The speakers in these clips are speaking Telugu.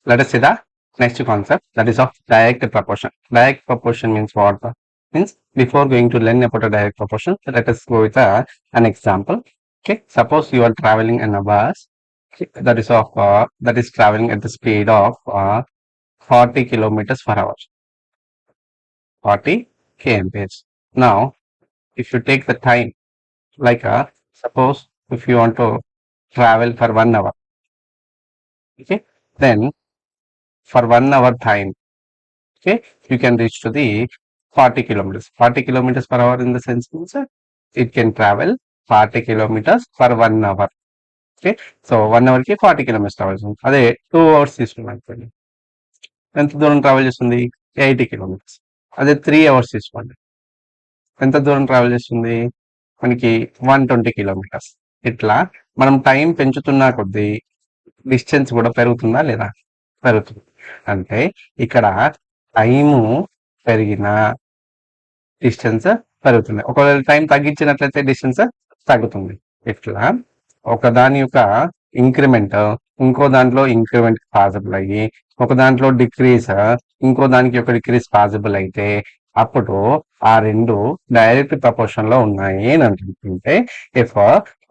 Let us see the next concept, that is of direct proportion. Direct proportion means what? Means before going to learn about a direct proportion, let us go with an example. Okay, suppose you are traveling in a bus, okay, that is traveling at the speed of 40 kilometers per hour. 40 kmph. Now, if you take the time, like suppose if you want to travel for 1 hour, okay, then for 1 hour time, okay, you can reach to the 40 kilometers. 40 kilometers per hour in the sense means it can travel 40 kilometers for 1 hour. Okay, so 1 hour కి 40 kilometers ట్రావెల్ చేస్తుంది. అదే 2 hours తీసుకున్నాం అనుకోండి, ఎంత దూరం ట్రావెల్ చేస్తుంది? 80 kilometers. అదే 3 hours తీసుకోండి, ఎంత దూరం ట్రావెల్ చేస్తుంది? మనకి 120 kilometers. ఇట్లా మనం టైం పెంచుతున్నా కొద్దీ డిస్టెన్స్ కూడా పెరుగుతుందా లేదా? పెరుగుతుంది. అంటే ఇక్కడ టైము పెరిగిన డిస్టెన్స్ పెరుగుతుంది, ఒకవేళ టైం తగ్గించినట్లయితే డిస్టెన్స్ తగ్గుతుంది. ఇట్లా ఒక దాని యొక్క ఇంక్రిమెంట్ ఇంకో దాంట్లో ఇంక్రిమెంట్ పాసిబుల్ అయ్యి, ఒక దాంట్లో డిక్రీజ్ ఇంకో దానికి ఒక డిక్రీజ్ పాసిబుల్ అయితే అప్పుడు ఆ రెండు డైరెక్ట్ ప్రపోర్షన్ లో ఉన్నాయి అని అంటుంటే, if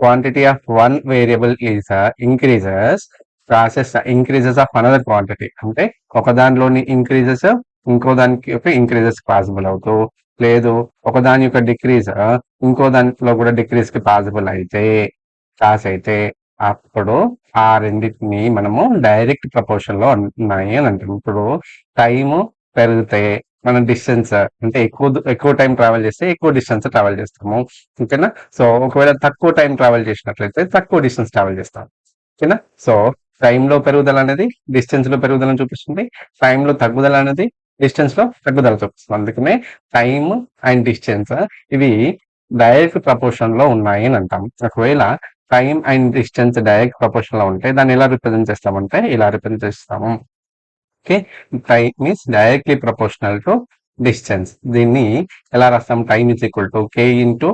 quantity of one variable is increases process increases of another quantity, అంటే ఒక దానిలోని ఇంక్రీజెస్ ఇంకో దానికి ఒక ఇంక్రీజెస్ పాసిబుల్ అవుతూ, లేదు ఒక దాని యొక్క డిక్రీజ్ ఇంకో దాంట్లో కూడా డిక్రీజ్ కి పాసిబుల్ అయితే క్లాస్ అయితే అప్పుడు ఆ రెండింటిని మనము డైరెక్ట్ ప్రపోర్షన్ లో ఉన్నాయి అని అంటాం. ఇప్పుడు టైము పెరిగితే మనం డిస్టెన్స్ అంటే ఎక్కువ టైం ట్రావెల్ చేస్తే ఎక్కువ డిస్టెన్స్ ట్రావెల్ చేస్తాము, ఓకేనా. సో ఒకవేళ తక్కువ టైం ట్రావెల్ చేసినట్లయితే తక్కువ డిస్టెన్స్ ట్రావెల్ చేస్తాం, ఓకేనా. సో టైమ్ లో పెరుగుదల అనేది డిస్టెన్స్ లో పెరుగుదలను చూపిస్తుంది, టైమ్ లో తగ్గుదల అనేది డిస్టెన్స్ లో తగ్గుదల చూపిస్తుంది. అందుకనే టైమ్ అండ్ డిస్టెన్స్ ఇవి డైరెక్ట్ ప్రపోర్షన్ లో ఉన్నాయి అని అంటాం. ఒకవేళ time and distance direct proportion లో ఉంటే దాన్ని ఎలా రిప్రజెంట్ చేస్తామంటే ఇలా రిప్రజెంట్ చేస్తాము. Okay, time is directly proportional to distance. దీన్ని ఎలా రాస్తాం? Time is equal to K into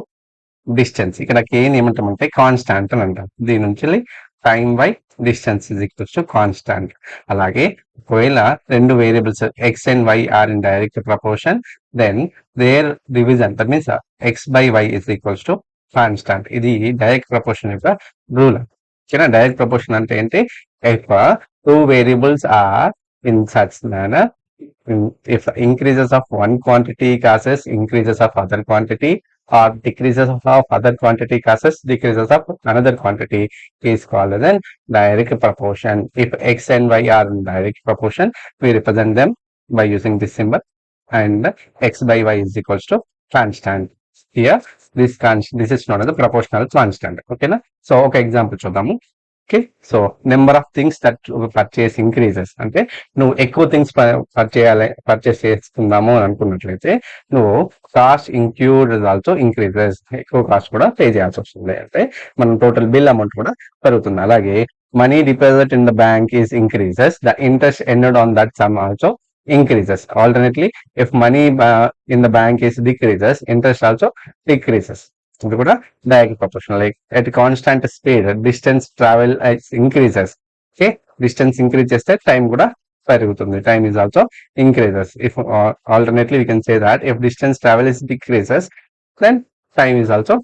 distance. ఇక్కడ కేని ఏమంటామంటే కాన్స్టాంట్ అని అంటాం. దీని నుంచి time by distance is equals to constant. అలాగే ఒకవేళ రెండు variables X and Y are in direct proportion, then their division that means X by Y is equals to constant. ఇది డైరెక్ట్ ప్రపోర్షన్ యొక్క రూల్, ఓకేనా. డైరెక్ట్ ప్రపోర్షన్ అంటే ఏంటి? If two variables are in such manner, if increases of one quantity causes increases of other quantity, or decreases of other quantity causes decreases of another quantity, is called as an direct proportion. If x and y are in direct proportion, we represent them by using this symbol, and x by y is equals to constant. Here this is known as the proportional constant, okay na. So okay, example చూద్దాము. Okay, so number of things that purchase increases అంటే నువ్వు ఎక్కువ థింగ్స్ పర్చేస్ చేసుకుందాము అని అనుకున్నట్లయితే నువ్వు కాస్ట్ ఇంక్లూడ్ ఆల్సో ఇంక్రీజెస్, ఎక్కువ కాస్ట్ కూడా పే చేయాల్సి వస్తుంది, అంటే మన టోటల్ బిల్ అమౌంట్ కూడా పెరుగుతుంది. అలాగే money deposit in the bank is increases, the interest earned on that some also increases. Alternately, if money in the bank is decreases, interest also decreases. ఇది కూడా direct proportional. Like at constant speed distance travel increases. Okay, distance increase చేస్తే టైం కూడా పెరుగుతుంది, time is also increases. If alternately we can say that if distance travel is decreases, then time is also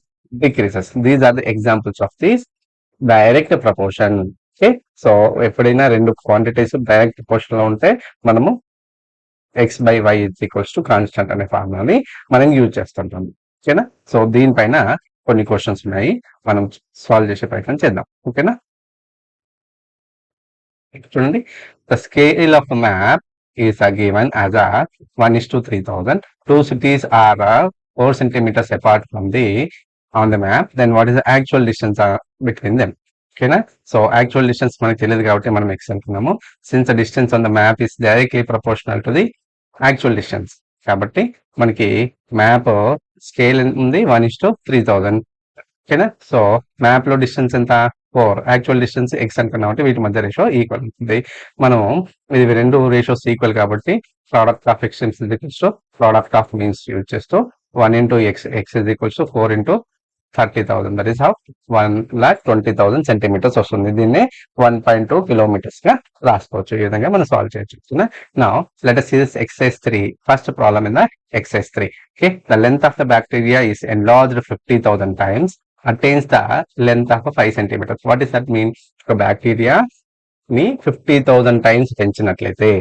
decreases. These are the examples of these direct proportion. Okay, so ఎప్పుడైనా రెండు క్వాంటిటీస్ డైరెక్ట్ ప్రపోర్షన్ లో ఉంటే మనము X by Y is equals to constant అనే ఫార్ములాని మనం యూజ్ చేస్తుంటాం, ఓకేనా. సో దీనిపైన కొన్ని క్వశ్చన్స్ ఉన్నాయి, మనం సాల్వ్ చేసే ప్రయత్నం చేద్దాం, ఓకేనా. చూడండి, the scale of map is given as 1:3000. Two cities are 4 centimeters apart from on the map. Then what is the actual distance between them? ఓకేనా. సో యాక్చువల్ డిస్టెన్స్ మనకు తెలియదు కాబట్టి మనం ఎక్స్ అనుకున్నాము. Since the distance on the map is directly proportional to the actual distance, కాబట్టి మనకి మ్యాప్ స్కేల్ ఉంది 1:3000, ఓకేనా. సో మ్యాప్ లో డిస్టెన్స్ ఎంత? 4. యాక్చువల్ డిస్టెన్స్ ఎక్స్ అనుకున్నాం కాబట్టి వీటి మధ్య రేషియో ఈక్వల్ ఉంటుంది. మనం ఇది రెండు రేషియోస్ ఈక్వల్ కాబట్టి product of X equals to product of means use చేస్తూ 1 into x, x is equals to 4 into 30,000. That is how 1,20,000 centimetres వస్తుంది. దీన్ని 1.2 కిలోమీటర్స్ గా రాసుకోవచ్చు. ఈ విధంగా మనం సాల్వ్ చేయొచ్చు. Now let us see this exercise 3. First problem in the exercise 3. Okay, the length of the bacteria is enlarged 50,000 times, attains the length of 5 centimeters. What does that mean? ఒక బ్యాక్టీరియా ని 50,000 టైమ్స్ పెంచినట్లయితే,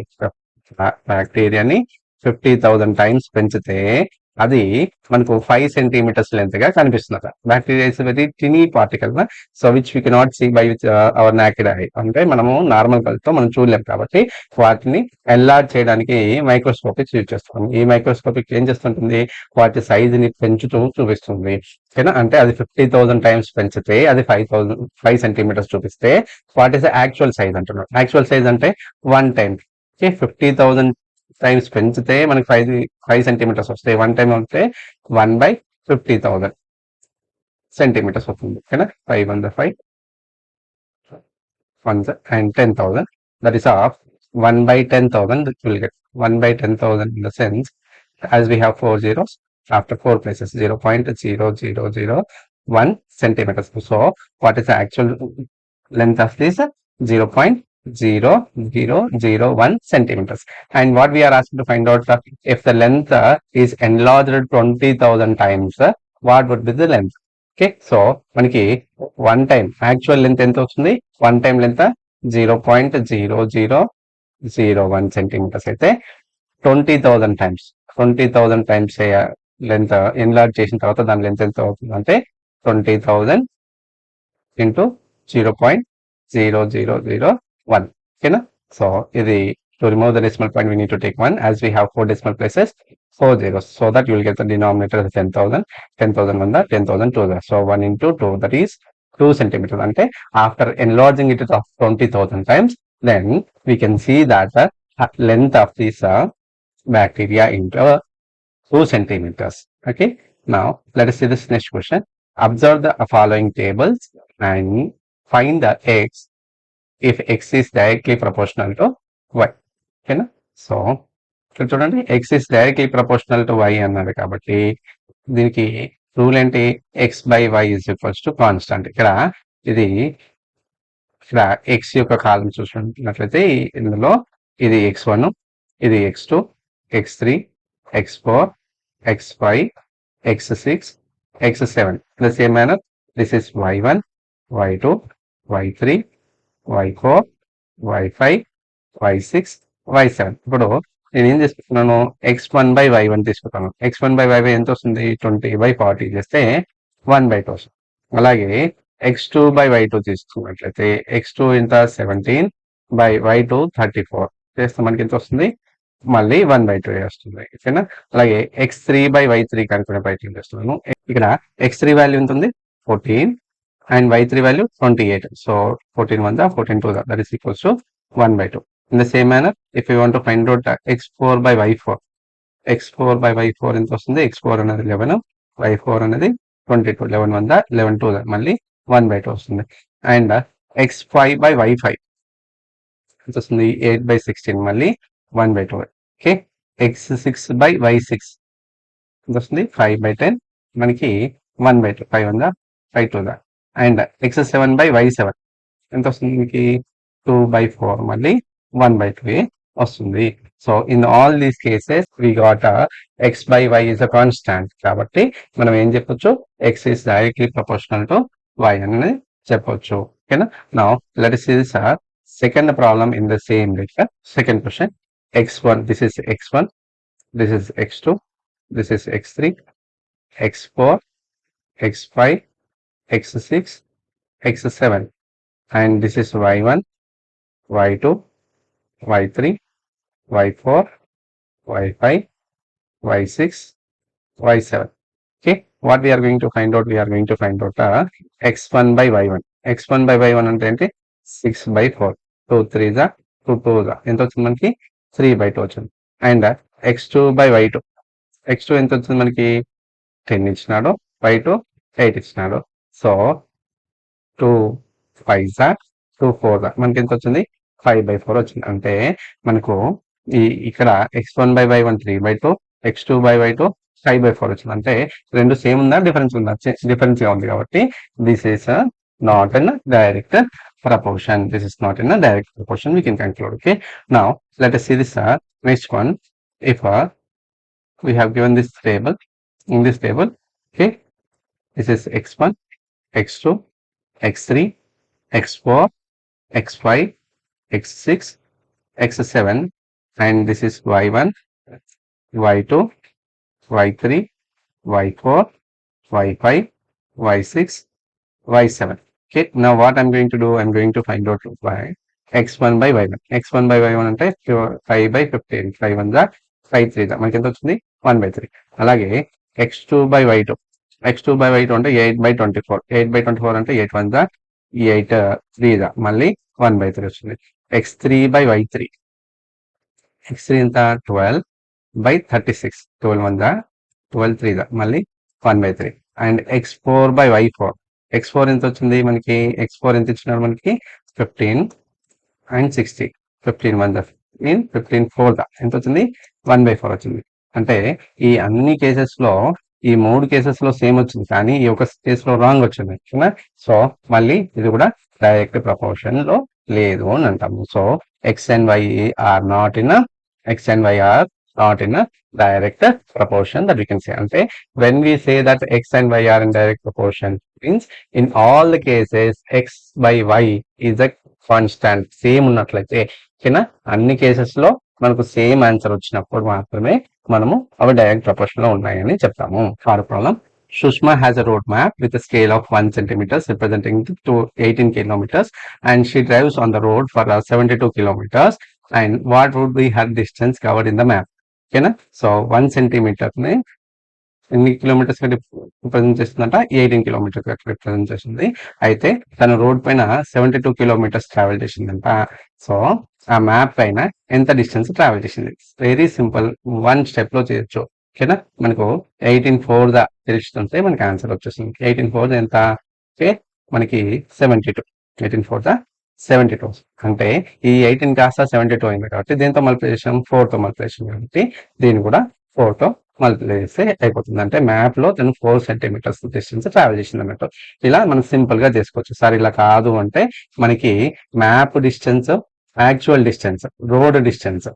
బ్యాక్టీరియాని 50,000 టైమ్స్ పెంచితే అది మనకు 5 సెంటీమీటర్స్ లెంత్ గా కనిపిస్తుంది. Bacteria is very tiny particle, so which we cannot see by with our naked eye. అంటే మనము నార్మల్ కళ్ళతో మనం చూడలేము కాబట్టి వాటిని ఎన్లార్జ్ చేయడానికి మైక్రోస్కోపిక్స్ యూజ్ చేస్తాం. ఈ మైక్రోస్కోపిక్ ఏం చేస్తుంటుంది, వాటి సైజ్ ని పెంచుతూ చూపిస్తుంది. ఓకేనా, అంటే అది 50,000 టైమ్స్ పెంచితే అది 5 సెంటీమీటర్స్ చూపిస్తే వాట్ ఈస్ యాక్చువల్ సైజ్ అంటున్నాడు. యాక్చువల్ సైజ్ అంటే 1 టైమ్. 50,000 టైమ్స్ పెంచితే మనకి 5 సెంటీమీటర్స్ వస్తాయి. 1 టైమ్ అంటే 1/50,000 సెంటీమీటర్స్ వస్తుంది. ఓకేనా, 5 1 5 1 and 10,000. That is of 1/10,000. It will get 1/10,000 in the sense, as we have 4 zeros after 4 places, 0.0001 centimeters. So what is the actual length of this? 0.0001 centimeters. And what we are asked to find out, if the length is enlarged 20,000 times, what would be the length? Okay, so మనకి 1 టైం యాక్చువల్ లెంత్ ఎంత వస్తుంది? 1 టైం లెంత్ 0.0001 సెంటీమీటర్స్ అయితే 20,000 టైమ్స్ లెంత్ ఎన్లార్జ్ చేసిన తర్వాత దాని లెంత్ ఎంత అవుతుంది అంటే 20,000 ఇంటూ 0.0001. ఓకేనా, సో ఇది to remove the decimal point we need to take 1, as we have 4 decimal places, 4 zeros, so that you will get the denominator as 10,000. 10,000 1 10,000 2. So 1 into 2, that is 2 centimeters. Ante after enlarging it of 20,000 times, then we can see that the length of this bacteria into 2 centimeters. Okay, now let us see this next question. Observe the following tables and find the x if x is directly proportional to y. ఓకేనా, సో ఇక్కడ చూడండి, x is directly proportional to y అన్నది కాబట్టి దీనికి రూల్ ఏంటి? x by y is equals to constant. ఇక్కడ x యొక్క కాలం చూసినట్లయితే ఇందులో ఇది x1, ఇది x2, x3, x4, x5, x6, x7. The same manner, this is y1, y2, y3, y4, y5, y6, y7. ఇప్పుడు నేను ఏం చేసుకుంటున్నాను, x1/y1 తీసుకుంటాను. x1/y1 ఎంత వస్తుంది? 20/40 చేస్తే 1/2 వస్తుంది. అలాగే x2/y2 తీసుకున్నట్లయితే x2 ఎంత? 17/y2 34 చేస్తే మనకి ఎంత వస్తుంది? మళ్ళీ 1/2 వస్తుంది. ఓకేనా, అలాగే x3/y3 కనుక్కునే ప్రయత్నం చేస్తున్నాను. ఇక్కడ x3 వాల్యూ ఎంత ఉంది? 14 and y3 value 28. So 14 1 14 2, that is equals to 1/2. In the same manner, if you want to find out x4/y4, x4/y4 ఎంత వస్తుంది? x4 అనేది 11, y4 అనేది 22. 11 1 11 2, మళ్ళీ 1/2 వస్తుంది. అండ్ x5/y5 ఎంత వస్తుంది? 8/16, మళ్ళీ 1/2. ఓకే, x6/y6 ఎంత వస్తుంది? 5/10, మనకి 1/2. 5 1 5 2. అండ్ x7/y7 ఎంత వస్తుంది? మనకి 2/4, మళ్ళీ 1/2 వస్తుంది. So in all these cases we got x by y is a constant. కాబట్టి మనం ఏం చెప్పొచ్చు? x is directly proportional to y అని చెప్పొచ్చు. ఓకేనా, now let us see this second problem in the same lecture. Second question, x1, this is x1, this is x2, this is x3, x4, x5, x6, x7, and this is y1, y2, y3, y4, y5, y6, y7. Okay, what we are going to find out? We are going to find out x1/y1. x1/y1 అంటే ఏంటి? 6/4. 2 3 2 2 ఎంత వచ్చింది మనకి? 3/2 వచ్చింది. అండ్ x2/y2, x2 ఎంత వచ్చింది మనకి? 10 ఇచ్చినాడు, y2 8 ఇచ్చినాడు. సో 2 5 2 4 మనకి ఎంత వచ్చింది? 5/4 వచ్చింది. అంటే మనకు ఇక్కడ x1/y1 3/2, x2/y2 5/4 వచ్చింది. అంటే రెండు సేమ్ ఉందా, డిఫరెన్స్ ఉందా? డిఫరెన్స్ గా ఉంది కాబట్టి this is not in direct proportion. This is not in a direct proportion. We can conclude. Okay. Now let us see this next one. If we have given this table, in this table, okay, this is x1, x2, x3, x4, x5, x6, x7, and this is y1, y2, y3, y4, y5, y6, y7. Okay, now what I'm going to do, I'm going to find out by x1 by y1. x1 by y1 అంటే 5/15, 5 1 దా 5 3 దా మనకి ఎంత వచ్చింది 1/3. అలాగే x2 by y2, x2 by y2 అంటే 8/24, 8/24 అంటే 8 1 దా 8 3 దా మళ్ళీ 1/3 వచ్చింది. x3 by y3, x3 ఎంత 12/36, 12 1 దా 12 3 దా మళ్ళీ 1/3. And x4 by y4, x4 ఎంత వచ్చింది మనకి, x4 ఎంత ఇచ్చినారు మనకి 15 అండ్ 60, 15 1 15, 15 4 ఎంత వచ్చింది 1/4 వచ్చింది. అంటే ఈ అన్ని కేసెస్ లో ఈ 3 కేసెస్ లో సేమ్ వచ్చింది, కానీ ఈ ఒక కేసు లో రాంగ్ వచ్చింది. సో మళ్ళీ ఇది కూడా డైరెక్ట్ ప్రపోర్షన్ లో లేదు అని అంటాము. So x and y are not in a direct proportion, that we can say. అంటే when we say that x and y are in direct proportion means in all the cases x by y is a constant, same ఉన్నట్లయితే ఓకేనా, అన్ని కేసెస్ లో మనకు సేమ్ ఆన్సర్ వచ్చినప్పుడు మాత్రమే మనము అవి డైరెక్ట్ ప్రపోర్షన్ లో ఉన్నాయని చెప్తాము. Third problem. Sushma has a road map with a scale of 1 centimeters representing to 18 kilometers, and she drives on the road for 72 kilometers. And what would be her distance covered in the map? ఓకేనా, సో 1 సెంటీమీటర్ ని ఎన్ని కిలోమీటర్స్ రిప్రజెంట్ చేస్తుందంట, 18 కిలోమీటర్స్ రిప్రజెంట్ చేస్తుంది. అయితే తన రోడ్ పైన 72 కిలోమీటర్స్ ట్రావెల్ చేసిందంట. సో ఆ మ్యాప్ పైన ఎంత డిస్టెన్స్ ట్రావెల్ చేసింది? వెరీ సింపుల్, వన్ స్టెప్ లో చేయొచ్చు. ఓకేనా, మనకు 18/4 దా తెలుస్తుంటే మనకి ఆన్సర్ వచ్చేస్తుంది. 18/4 ఎంత ఓకే, మనకి 72, 18/4 దా 72. అంటే ఈ 18 కాస్త 72 అయింది కాబట్టి దీంతో మల్టిప్లికేషన్ 4 తో మల్టిప్లికేషన్ కాబట్టి దీన్ని కూడా 4 తో మల్టిప్లై చేస్తే అయిపోతుంది. అంటే మ్యాప్ లో తను 4 సెంటీమీటర్స్ డిస్టెన్స్ ట్రావెల్ చేసింది అన్నట్టు. ఇలా మనం సింపుల్ గా చేసుకోవచ్చు. సార్ ఇలా కాదు అంటే మనకి map distance, actual distance, road distance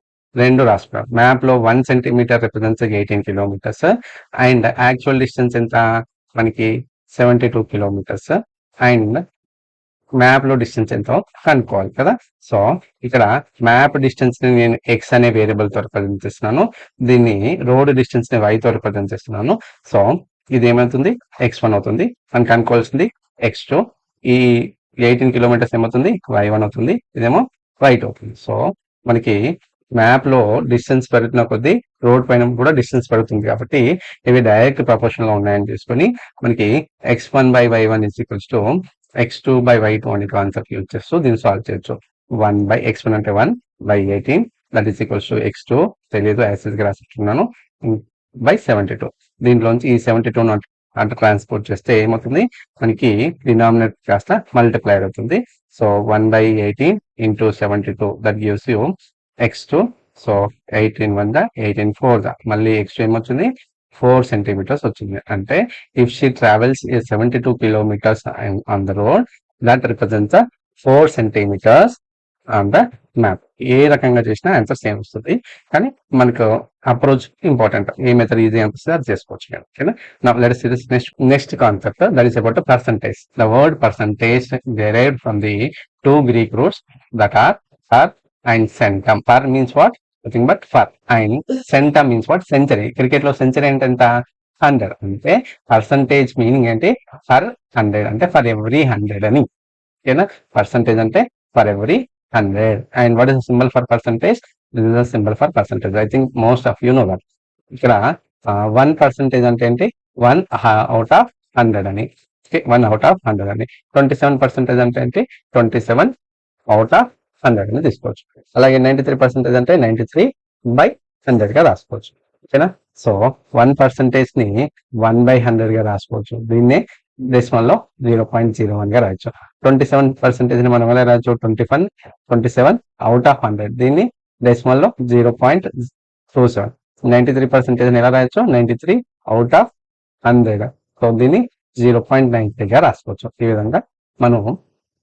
రెండు రాసుకున్నాం. మ్యాప్ లో 1 centimetre represents 18 kilometres and actual distance ఎంత మనకి 72 కిలోమీటర్స్ అండ్ మ్యాప్ లో డిస్టెన్స్ ఎంతో కనుక్కోవాలి కదా. సో ఇక్కడ మ్యాప్ డిస్టెన్స్ ని నేను ఎక్స్ అనే వేరియబుల్ తో రిప్రజెంట్ చేస్తున్నాను, దీన్ని రోడ్ డిస్టెన్స్ ని వై తో రిప్రజెంట్ చేస్తున్నాను. సో ఇది ఏమవుతుంది x1 అవుతుంది, మనకి కనుక్కోవాల్సింది x2. ఈ 18 కిలోమీటర్స్ ఏమవుతుంది y1 అవుతుంది, ఇదేమో y2 అవుతుంది. సో మనకి మ్యాప్ లో డిస్టెన్స్ పెరుగుతున్న కొద్దీ రోడ్ పైన కూడా డిస్టెన్స్ పెరుగుతుంది కాబట్టి ఇవి డైరెక్ట్ ప్రపోర్షన్ లో ఉన్నాయని తీసుకొని మనకి x1 by y1 is equals to x2 by y2 అనే కాన్సెప్ట్ యూజ్ చేస్తూ దీన్ని సాల్వ్ చేయొచ్చు. 1 by x1 అంటే 1 by 18 that is equals to x2 తెలియదు యాసిడ్ గా రాసుకున్నాను by 72. దీంట్లోంచి ఈ 72 అంటే ట్రాన్స్పోర్ట్ చేస్తే ఏమవుతుంది మనకి డినామినేటర్ కాస్త మల్టిప్లైడ్ అవుతుంది. So 1 by 18 into 72 that gives you x2. So 18 1 దా 18 4 దా మళ్ళీ x2 ఏమొచ్చింది 4 సెంటీమీటర్స్ వచ్చింది. అంటే if she travels 72 kilometres on the road that represents 4 centimetres on the map. ఏ రకంగా చేసినా ఆన్సర్ సేమ్ వస్తుంది, కానీ మనకు అప్రోచ్ ఇంపార్టెంట్. ఏ మెథడ్ ఈజీ అనిపిస్తుంది అది చేసుకోవచ్చు. ఓకేనా, now let us see this next concept, that is about a percentage. The word percentage derived from the two Greek roots that are per and centum. Per means what? Nothing but for. And centum means what? Century. Cricket లో సెంచరీ అంటే ఎంత 100. అంటే పర్సంటేజ్ మీనింగ్ అంటే ఫర్ 100 అంటే ఫర్ ఎవ్రీ 100 అని. ఓకేనా, పర్సంటేజ్ అంటే for every 100. And what is the symbol for percentage? This is the symbol for percentage. I think most of you know that. ఇక్కడ 1% అంటే ఏంటి 1 out of 100 అని. ఓకే, 1 out of 100 అని. 27% అంటే ఏంటి 27 out of 100 అని తీసుకోవచ్చు. అలాగే 93% అంటే 93 by 100 గా రాసుకోవచ్చు. ఓకేనా, సో 1% ని 1 by 100 గా రాసుకోవచ్చు. దీన్నే డెసిమల్ లో 0.01 గా రాయొచ్చు. 27% ని మనం ఎలా రాయొచ్చు 27 అవుట్ ఆఫ్ 100. దీన్ని డెసిమల్ లో 0.27. 93% ని ఎలా రాయొచ్చు 93 అవుట్ ఆఫ్ 100. సో దీన్ని 0.93గా రాసుకోవచ్చు. ఈ విధంగా మనం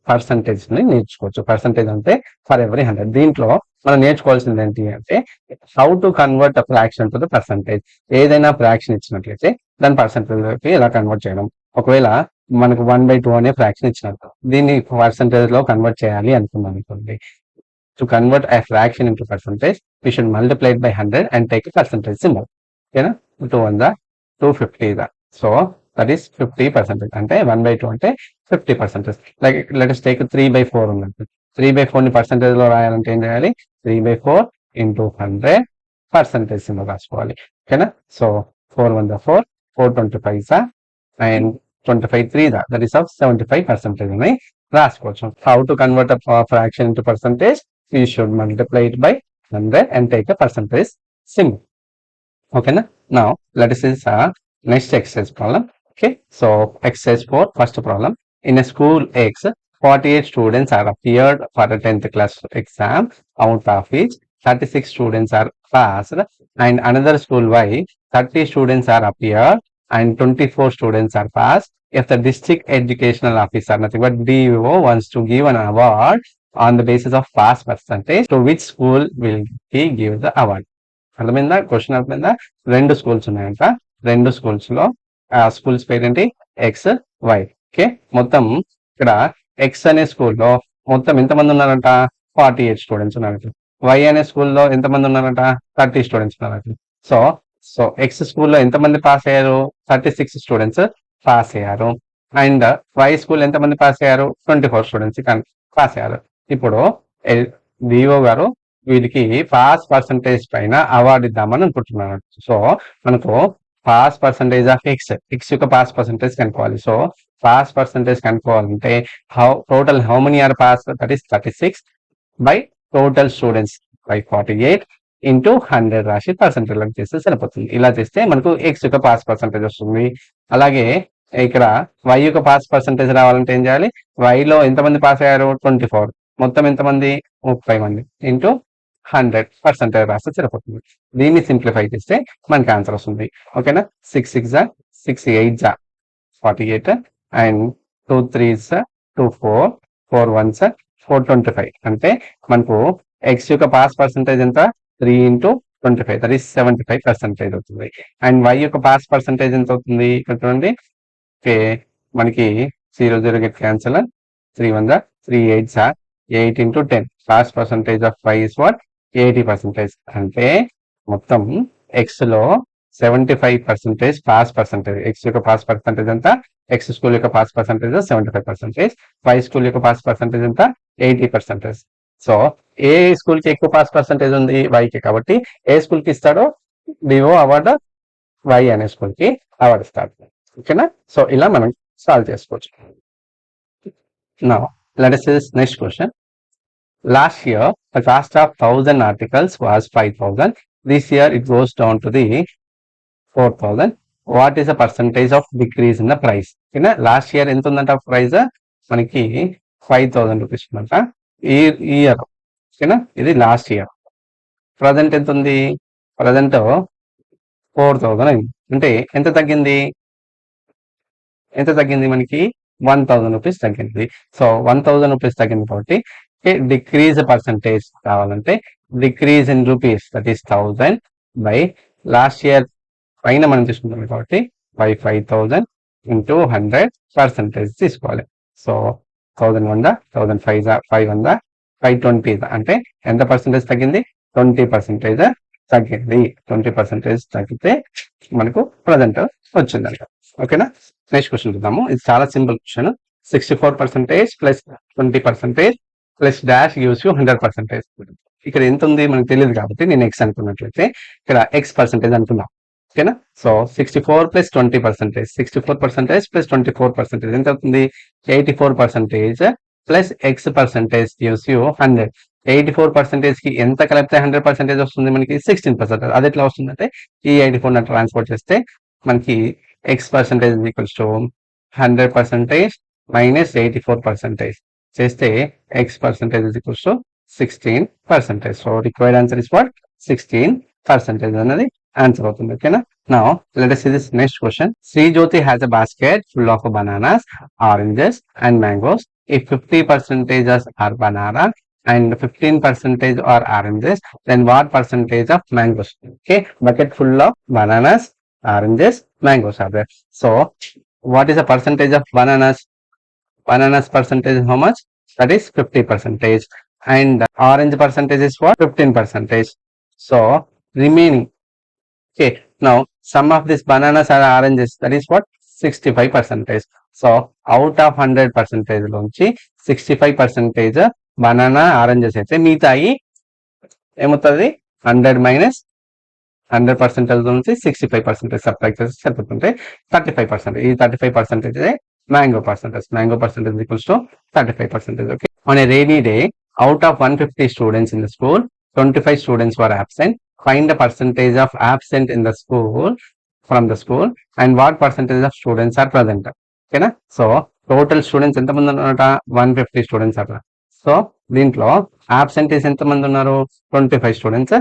పర్సంటేజ్ ని నేర్చుకోవచ్చు. పర్సంటేజ్ అంటే ఫర్ ఎవరీ 100. దీంట్లో మనం నేర్చుకోవాల్సింది ఏంటి అంటే how to convert a fraction to the percentage. ఏదైనా ఫ్రాక్షన్ ఇచ్చినట్లయితే దాని పర్సంటేజ్ ఎలా కన్వర్ట్ చేయడం. ఒకవేళ మనకు 1/2 అనే ఫ్రాక్షన్ ఇచ్చినట్టు దీన్ని పర్సంటేజ్ లో కన్వర్ట్ చేయాలి అనుకున్నాం అనుకోండి. To convert a fraction into percentage, we should multiply it by 100 and take a percentage symbol. ఓకేనా 2 1 250 సో దట్ ఈస్ 50%. అంటే 1/2 అంటే 50%. లైక్ లెట్ us take 3/4 ఉన్నట్టు 3/4 ని పర్సంటేజ్ లో రాయాలంటే ఏం చేయాలి 3/4 into 100 పర్సంటేజ్ సింబల్ రాసుకోవాలి. ఓకేనా so 4 1 4 425 and 25 3 that is of 75% అని రాసుకోవచ్చు. How to convert a fraction into percentage, we should multiply it by 100 and take a percentage symbol. Okay na? Now let us see next exercise problem. Okay, so exercise 4, first problem. In a school X, 48 students are appeared for a 10th class exam. Out of which 36 students are passed, and another school Y, 30 students are appeared and 24 students are passed. If the district educational officer, nothing but DO, wants to give an award on the basis of pass percentage, to which school will he give the award? అర్థమైందా? క్వశ్చన్ అర్థమైందా? 2 స్కూల్స్ ఉన్నాయంట. 2 స్కూల్స్ లో ఆ స్కూల్స్ పేరేంటి ఎక్స్ వై. ఓకే, మొత్తం ఇక్కడ ఎక్స్ అనే స్కూల్లో మొత్తం ఎంతమంది ఉన్నారంట 48 స్టూడెంట్స్ ఉన్నారంట. వై అనే స్కూల్లో ఎంతమంది ఉన్నారంట 30 స్టూడెంట్స్ ఉన్నారంట. సో సో ఎక్స్ స్కూల్లో ఎంతమంది పాస్ అయ్యారు 36 స్టూడెంట్స్ పాస్ అయ్యారు. అండ్ వై స్కూల్ ఎంతమంది పాస్ అయ్యారు 24 స్టూడెంట్స్ పాస్ అయ్యారు. ఇప్పుడు డిఓ గారు వీళ్ళకి పాస్ పర్సంటేజ్ పైన అవార్డు ఇద్దామని అనుకుంటున్నాను. సో మనకు పాస్ పర్సంటేజ్ ఆఫ్ ఎక్స్ యొక్క పాస్ పర్సంటేజ్ కనుక్కోవాలి. సో పాస్ పర్సంటేజ్ కనుక్కోవాలంటే total how many are pass, that is 36 by total students by 48 into 100 రాసి పర్సంటేజ్ చేస్తే సరిపోతుంది. ఇలా చేస్తే మనకు ఎక్స్ యొక్క పాస్ పర్సంటేజ్ వస్తుంది. అలాగే ఇక్కడ వై యొక్క పాస్ పర్సంటేజ్ రావాలంటే ఏం చేయాలి, వైలో ఎంతమంది పాస్ అయ్యారు 24, మొత్తం ఎంతమంది 30 మంది ఇంటూ 100% రాస్తే సరిపోతుంది. దీన్ని సింప్లిఫై చేస్తే మనకి ఆన్సర్ వస్తుంది. ఓకేనా, 6 6 6 8 48 అండ్ 2 3 24 4 1 425. అంటే మనకు ఎక్స్ యొక్క పాస్ పర్సంటేజ్ ఎంత 3 ఇంటూ 25, దట్ ఈస్ 75% అవుతుంది. అండ్ వై యొక్క పాస్ పర్సంటేజ్ ఎంత అవుతుంది ఇక్కడ చూడండి. ఓకే, మనకి 0 0 get cancel, 3 1 3 8 8 into 10. Pass percentage of Y is what 80%. అంటే మొత్తం ఎక్స్ లో 75% పాస్ పర్సంటేజ్. ఎక్స్ యొక్క పాస్ పర్సంటేజ్ ఎంత, ఎక్స్ స్కూల్ యొక్క పాస్ పర్సంటేజ్ 75%, వై స్కూల్ యొక్క పాస్ పర్సంటేజ్ ఎంత 80%. సో ఏ స్కూల్ కి ఎక్కువ పాస్ పర్సంటేజ్ ఉంది వైకి, కాబట్టి ఏ స్కూల్ కి ఇస్తాడో డిఓ అవార్డు వై అనే స్కూల్ కి అవార్డు ఇస్తాడు. ఓకేనా, సో ఇలా మనం సాల్వ్ చేసుకోవచ్చు. Now let us see this next question. Last year, the cost of 1000 articles was 5000. This year, it goes down to the 4000. What is the percentage of decrease in the price? Okay, last year ఎంత ఉందంట ప్రైస్ మనకి 5000 రూపీస్ ఉందంట ఈ ఇయర్. ఓకేనా, ఇది లాస్ట్ ఇయర్. ప్రజెంట్ ఎంత ఉంది, ప్రజెంట్ 4000 అయింది. అంటే ఎంత తగ్గింది, ఎంత తగ్గింది మనకి 1000 రూపీస్ తగ్గింది. సో 1000 రూపీస్ తగ్గింది కాబట్టి డిక్రీజ్ పర్సంటేజ్ కావాలంటే decrease in rupees, that is 1000 by last year పైన మనం తీసుకుంటాం కాబట్టి బై 5000 ఇంటూ 100% తీసుకోవాలి. సో 1000 1 1000 520 అంటే ఎంత పర్సంటేజ్ తగ్గింది 20% తగ్గింది. 20% తగ్గితే మనకు ప్రజెంట్ వచ్చిందంట. ఓకేనా, నెక్స్ట్ క్వశ్చన్ చూద్దాము. ఇది చాలా simple question. 64% plus 20% plus dash gives you 100%. ఇక్కడ ఎంత ఉంది మనకు తెలియదు కాబట్టి నేను ఎక్స్ అనుకున్నట్లయితే ఇక్కడ ఎక్స్ పర్సెంటేజ్ అనుకుందాం. ఓకేనా, సో 64 ప్లస్ 20%, 64% ప్లస్ 24% ఎంత అవుతుంది 84% plus X percentage gives you 100. 84% కి ఎంత కలిపితే 100% వస్తుంది మనకి 16%. అది ఎట్లా వస్తుందంటే ఈ 84 ట్రాన్స్పోర్ట్ చేస్తే మనకి X percentage equals to 100% minus 84% చేస్తే X percentage is equals to 16%. So required answer is what 16% అనేది ఆన్సర్ అవుతుంది. ఓకేనా, Now let us see this next question. Sri Jyoti has a basket full of bananas, oranges and mangoes. If 50 percentages are banana and 15 percentage are oranges, then what percentage of mangoes? Okay, bucket full of bananas, oranges, mangoes are there. So what is the percentage of bananas? Bananas percentage is how much? That is 50 percentage. And orange percentage is what? 15 percentage. So remaining. Okay, now some of these bananas are oranges. That is what? 65 percentage. So out of 100 percentage లోంచి 65 percentage banana oranges అయితే మిగతాయి ఏమవుతుంది? 100 మైనస్ 100% నుంచి 65% సబ్ట్రాక్ట్ చేస్తే సరిపోతుంటే 35%. ఈ 35% mango percentage. Mango percentage equals to 35%. Okay. On a rainy day, out of 150 students in the school, 25 students were absent. Find the percentage of absent in the school from the school and what percentage of students are present. ఓకేనా? సో టోటల్ స్టూడెంట్స్ ఎంతమంది ఉన్నారట? 150 స్టూడెంట్స్ అట. సో దీంట్లో ఆబ్సెంటీస్ ఎంతమంది ఉన్నారు? 25 స్టూడెంట్స్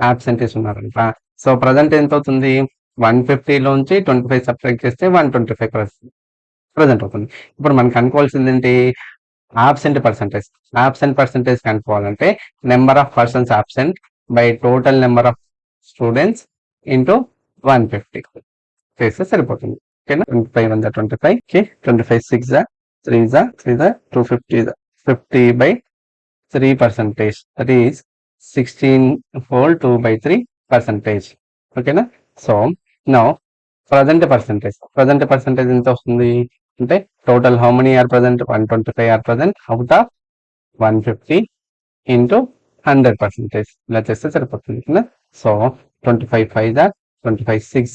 ఆబ్సెంటీస్ ఉన్నారంట. సో ప్రజెంట్ ఎంత అవుతుంది? 150 లోంచి 25 సబ్ట్రాక్ట్ చేస్తే 125 ప్రజెంట్ అవుతుంది. ఇప్పుడు మనం కనుక్కోవాల్సింది ఏంటి? Absent percentage. ఆబ్సెంట్ పర్సంటేజ్ కనుక్కోవాలంటే number of persons absent by total number of students into 150 చేస్తే సరిపోతుంది. ఓకేనా? 25 1 25, okay, 25 6 3 3 250 50 by 3%. That is 16 whole 2 by 3%. ఓకేనా? సో నౌ ప్రజెంట్ పర్సంటేజ్ ఎంత వస్తుంది అంటే total how many are present? 125 are present out of 150 into 100%. ఇలా చేస్తే సరిపోతుంది. So 25 5 25 6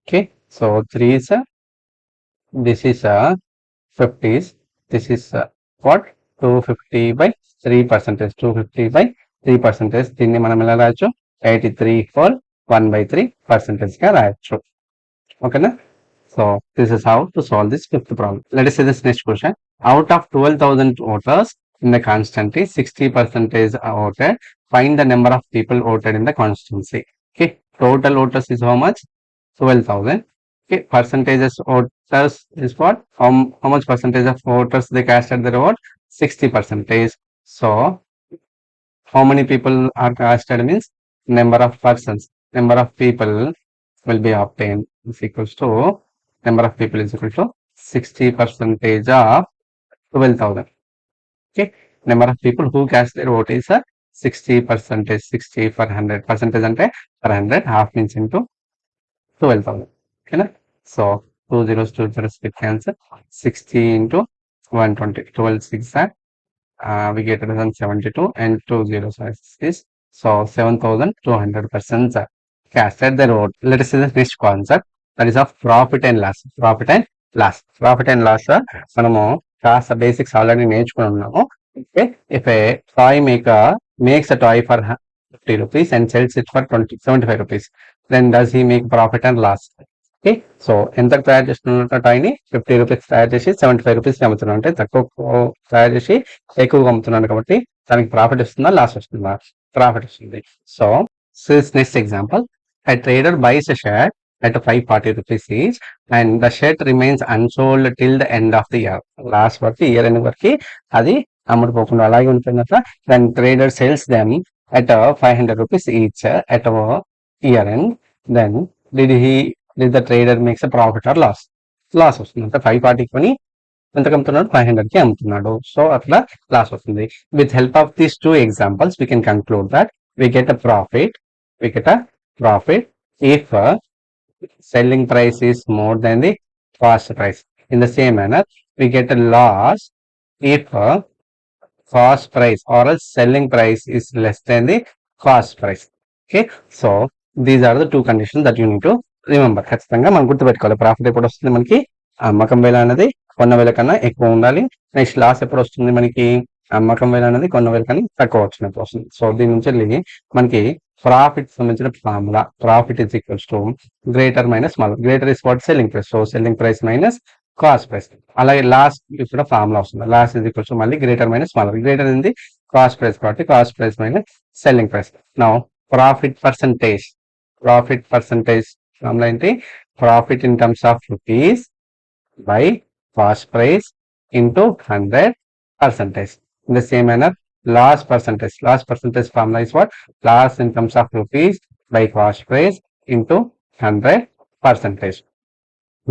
okay. So 3 this is 50s, this is what? 250 by 3%. 250 by 3%. దీన్ని మనం ఎలా రాయొచ్చు? 83 for 1/3% గా రాయొచ్చు. ఓకేనా? So this is how to solve this fifth problem. Let us see this next question. Out of 12,000 voters in the constituency, 60% are voted. Find the number of people voted in the constituency. Okay, total voters is how much? 12,000. Okay, percentages voters is what? How much percentage of voters they casted their vote? 60%. So how many people are casted means number of persons. Number of people will be obtained is equals to number of people is equal to 60% of 12,000. Okay, number of people who cast their vote is 60%. 60 for 100 percentage అంటే per 100 half means into 12,000. ఓకేనా? So 2 zeros 2 zeros with cancel. 60 into 120, 12 6 we get 72 and 2 zeros is so 7,200 persons casted their vote. Let us see the next concept, that is of profit and loss. Profit and loss మనము కాస్త బేసిక్స్ ఆల్రెడీ నేర్చుకుని ఉన్నాము. Okay, if a toy maker makes a toy for 50 rupees and sells it for 75 rupees, then does he make profit and loss? Okay, so ఎంత తయారు చేస్తున్న టాయ్ని 50 రూపీస్ తయారు చేసి 75 రూపీస్కి అమ్ముతున్నాడు అంటే తక్కువ తయారు చేసి ఎక్కువగా అమ్ముతున్నాడు కాబట్టి దానికి ప్రాఫిట్ వస్తుందా లాస్ వస్తుందా? ప్రాఫిట్ వస్తుంది. So next example, a trader buys a share at 540 rupees each and the shirt remains unsold till the end of the year. Last వరకు ఇయర్ ఎండ్ వరకు అది అమ్ముడుపోకుండా అలాగే ఉంటుందట. then trader sells them at 500 rupees each at year end. then did the trader makes a profit or loss? Loss వస్తుంది. అంటే 540 కొని ఎంతకు అమ్ముతున్నాడు? 500కి అమ్ముతున్నాడు. సో అట్లా లాస్ వస్తుంది. With help of these two examples we can conclude that we get a profit if selling price is more than the cost price. In the same manner, we get a loss if cost price or else selling price is less than the cost price. Okay, so these are the two conditions that you need to remember. ఖచ్చితంగా మనం గుర్తుపెట్టుకోవాలి. ప్రాఫిట్ ఎప్పుడు వస్తుంది మనకి? అమ్మకం వేల అనేది కొన్న వేల కన్నా ఎక్కువ ఉండాలి. నెక్స్ట్ లాస్ ఎప్పుడు వస్తుంది మనకి? అమ్మకం వేల అనేది కొన్న వేల కన్నా తక్కువ వచ్చినప్పుడు వస్తుంది. సో దీని నుంచి వెళ్ళి మనకి ప్రాఫిట్ సంబంధించిన formula, profit is equals to greater minus smaller. Greater is what? Selling price. So selling price minus cost price. అలాగే లాస్ కూడా ఫార్ములా వస్తుంది. లాస్ ఇస్ ఈక్వల్స్ టు మళ్ళీ గ్రేటర్ మైనస్ స్మాలర్. గ్రేటర్ అనేది కాస్ట్ ప్రైస్ కాబట్టి cost price minus selling price. Now profit percentage formula ఏంటి? Profit in terms of rupees by cost price into 100%. In the same manner, loss percentage. Loss percentage formula is what? Loss in terms of rupees by cost price into 100%.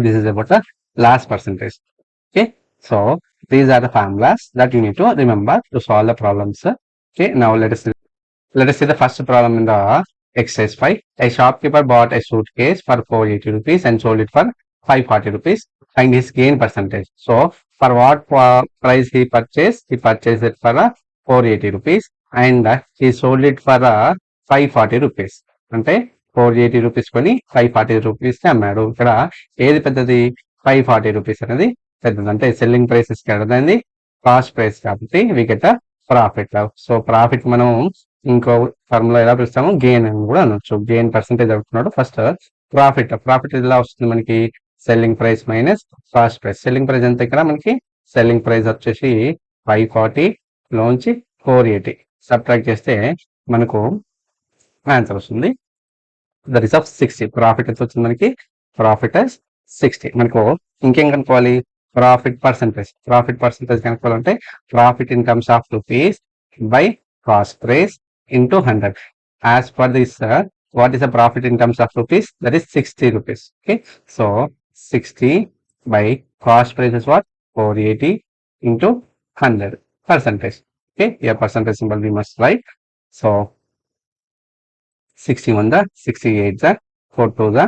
This is about the loss percentage. Okay. So these are the formulas that you need to remember to solve the problems. Okay. Now let us see the first problem in the exercise 5. A shopkeeper bought a suitcase for 480 rupees and sold it for 540 rupees. Find his gain percentage. So, for what price he purchased? He purchased it for 480 rupees and he sold it for 540 rupees. అంటే 480 రూపీస్ కొని 540 రూపీస్ అమ్మాడు. ఇక్కడ ఏది పెద్దది? 540 రూపీస్ అనేది పెద్దది. అంటే selling price is greater than the cost price కాబట్టి we get profit. So profit మనం ఇంకో ఫార్ములా ఎలా పిలుస్తాము? గెయిన్ అని కూడా అనొచ్చు. గెయిన్ పర్సెంటేజ్ అవుతున్నాడు. ఫస్ట్ ప్రాఫిట్ ఎలా వస్తుంది మనకి? Selling price minus cost price. Selling price ఎంత? ఇక్కడ మనకి సెల్లింగ్ ప్రైస్ వచ్చేసి 540 లోంచి 480 సబ్ట్రాక్ట్ చేస్తే మనకు ఆన్సర్ వస్తుంది. That is of 60. ప్రాఫిట్ ఎంత వచ్చింది మనకి? ప్రాఫిట్ 60. మనకు ఇంకేం కనుక్కోవాలి? ప్రాఫిట్ పర్సెంటేజ్ కనుక్కోవాలంటే profit in terms of rupees by cost price into 100. As per this, what is the profit in terms of rupees? That is 60 rupees. Okay. So 60 by cost price is what? 480 into 100%. Okay. Here percentage symbol we must write. So 61 the 68 the 4 2 the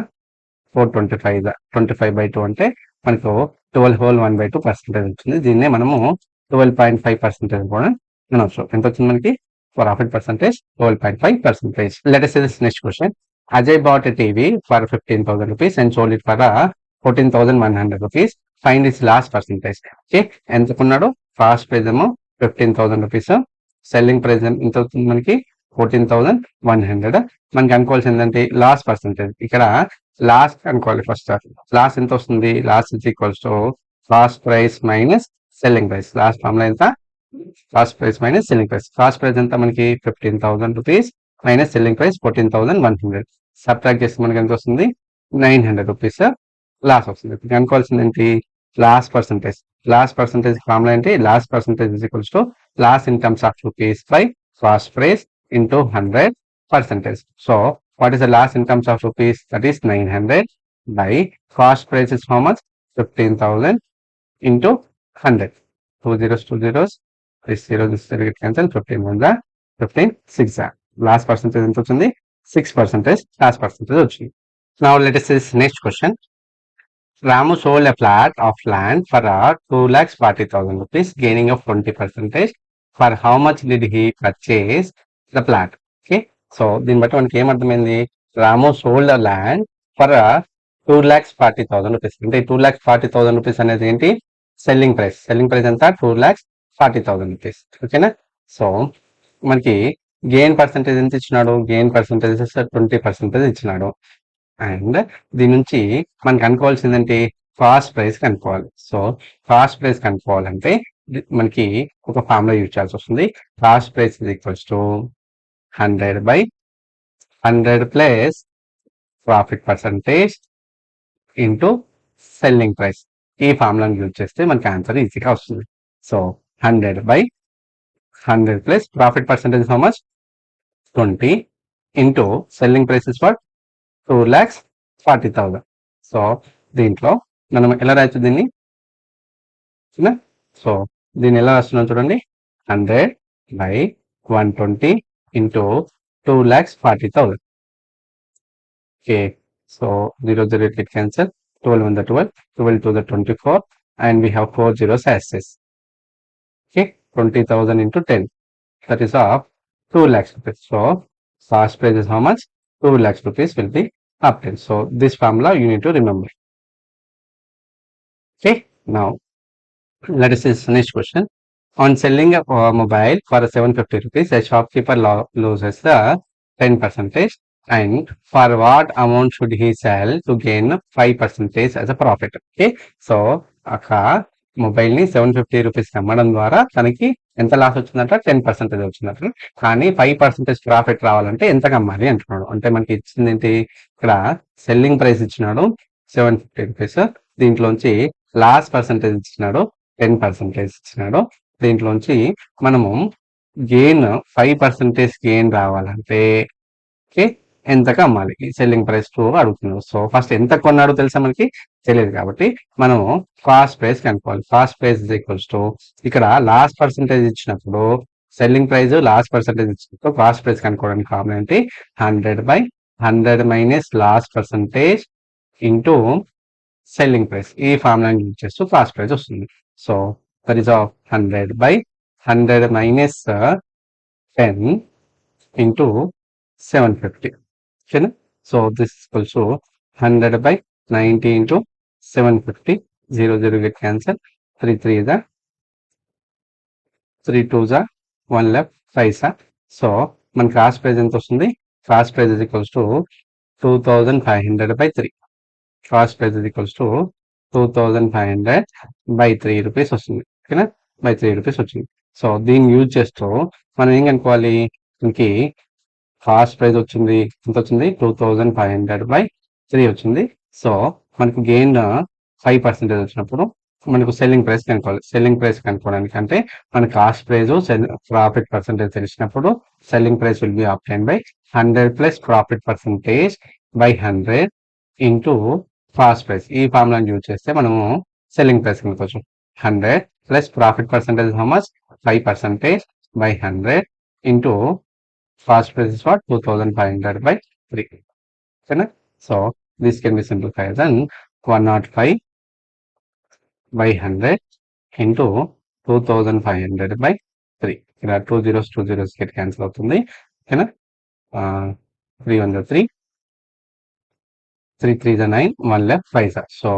425 the 25 by 2 అంటే మనకు 12 whole 1 by 2 పర్సెంటేజ్ ఉంటుంది. దీన్నే మనము 12.5% కూడా అనొచ్చు. ఎంత వచ్చింది మనకి? Profit percentage 12.5%. Let us see this next question. Ajay bought a TV for 15,000 rupees and sold it for 14,100 rupees. Find its loss percentage. Okay. ఎంత కొన్నాడు? కాస్ట్ ప్రైస్ ఏమో 15,000 రూపీస్. సెల్లింగ్ ప్రైస్ ఎంత అవుతుంది మనకి? 14,100. మనకి అనుకోవాల్సింది ఏంటంటే లాస్ పర్సెంటేజ్. ఇక్కడ లాస్ అనుకోవాలి. ఫస్ట్ లాస్ ఎంత వస్తుంది? Loss is equals to cost price minus selling price. Last formula ఎంత? Cost price minus selling price. Cost price ఎంత మనకి? 15,000 rupees minus selling price 14,100. Subtract చేస్తే మనకి ఎంత వస్తుంది? 900 రూపీస్ లాస్ వస్తుంది. అనుకోవాల్సింది ఏంటి? Loss percentage. Loss percentage formula ఏంటి? Loss percentage is equals to loss in terms of rupees by cost price into 100%. So what is the loss in terms of rupees? That is 900 by cost price is how much? 15,000 into 100. 2 zeros 2 zeros. This 0 get cancel. 15 1 15 6. Last percentage ఎంత వచ్చింది? 6% last percentage వచ్చింది. Now let us see this next question. Ramu sold a plot of land for 2,40,000 rupees, gaining of 20%. For how much did he purchase the plot? Okay. So దీన్ని బట్టి మనకి ఏమర్థమైంది? Ramu sold a land for 2,40,000 rupees. అంటే 2,40,000 రూపీస్ అనేది ఏంటి? Selling price. సెల్లింగ్ ప్రైస్ ఎంత? 2,40,000 రూపీస్. ఓకేనా? సో మనకి గెయిన్ పర్సెంటేజ్ ఎంత ఇచ్చినాడు? గెయిన్ పర్సెంటేజ్ 20% ఇచ్చినాడు. అండ్ దీని నుంచి మనకి అనుకోవాల్సింది ఏంటి? కాస్ట్ ప్రైస్ కనుక్కోవాలి. సో కాస్ట్ ప్రైస్ కనుక్కోవాలంటే మనకి ఒక ఫార్ములా యూజ్ చేయాల్సి వస్తుంది. Cost price is equals to 100 by 100 plus profit percentage into selling price. ఈ ఫార్ములాని యూజ్ చేస్తే మనకి ఆన్సర్ ఈజీగా వస్తుంది. So 100 by 100 plus profit percentage how much? 20 into selling price is for 2,40,000. So దీంట్లో మనం ఎలా రాయొచ్చు దీన్ని? సో దీన్ని ఎలా రాస్తున్నాం చూడండి. 100 by 120 into 2,40,000. Okay. So 0 0 get cancel. 12 1 the 12, 12 2 the 24, and we have 4 zeros as this. Okay, 20,000 into 10. That is of 2 lakhs rupees. So cost price is how much? 2 lakhs rupees will be obtained. So this formula you need to remember. Okay, now let us see the next question. On selling a mobile for 750 rupees, a shopkeeper loses the 10%. And for what amount should he sell to gain 5% as a profit? Okay, so mobile ని 750 రూపీస్ అమ్మడం ద్వారా తనకి ఎంత లాస్ వచ్చిందంట 10% వచ్చిందంట. కానీ 5% ప్రాఫిట్ రావాలంటే ఎంతకు అమ్మాలి అంటున్నాడు. అంటే మనకి ఇచ్చింది ఏంటి, ఇక్కడ సెల్లింగ్ ప్రైస్ ఇచ్చినాడు 750 రూపీస్, దీంట్లోంచి లాస్ పర్సంటేజ్ ఇచ్చినాడు 10% ఇచ్చినాడు. దీంట్లోంచి మనము గెయిన్ 5% గెయిన్ రావాలంటే ఓకే ఎంతకు అమ్మాలి, సెల్లింగ్ ప్రైస్ 2 అడుగుతున్నాడు. సో ఫస్ట్ ఎంత కొన్నాడో తెలుసా మనకి తెలియదు కాబట్టి మనము కాస్ట్ ప్రైస్ కనుక్కోవాలి. Cost price is equals to ఇక్కడ లాస్ట్ పర్సంటేజ్ ఇచ్చినప్పుడు సెల్లింగ్ ప్రైస్ లాస్ట్ పర్సంటేజ్ ఇచ్చినప్పుడు కాస్ట్ ప్రైస్ కనుక్కోవడానికి ఫార్ములా ఏంటి, 100/100 minus loss percentage into selling price. ఈ ఫార్ములాని యూజ్ చేస్తూ కాస్ట్ ప్రైస్ వస్తుంది. So that is of 100/100 minus 10 into 750. ఓకేనా. So this equals to 100/90 into 750. 0 0 get cancel. 3 3 is 3 2 is 1 left 5 sa. So మన కాస్ట్ ప్రైస్ ఎంత వస్తుంది, cost price is equals to 2500/3. Cost price is equals to 2500/3 rupees వస్తుంది. ఓకేనా, బై 3 రూపీస్ వచ్చింది. సో దీన్ని యూజ్ చేస్తూ మనం ఏం కనుక్కోవాలి, మనకి కాస్ట్ ప్రైస్ వచ్చింది ఎంత వచ్చింది 2500/3 వచ్చింది. సో మనకు గెయిన్ 5% వచ్చినప్పుడు మనకు సెల్లింగ్ ప్రైస్ కనుక్కోవాలి. సెల్లింగ్ ప్రైస్ కనుక్కోవడానికి అంటే మన కాస్ట్ ప్రైస్ ప్రాఫిట్ పర్సంటేజ్ తెలిసినప్పుడు selling price will be obtain by 100 plus profit percentage by 100 into cost price. ఈ ఫార్ములాని యూజ్ చేస్తే మనము సెల్లింగ్ ప్రైస్ కనుక్కోవచ్చు. 100 plus profit percentage how much 5% by 100 into cost price is what 2500/3. Okay, so this can be simplified as 105/100 into 2500/3. ఇక్కడ 2 zeros get cancel అవుతుంది. ఓకేనా, 3 1 3 3 3 9 1 left 5 so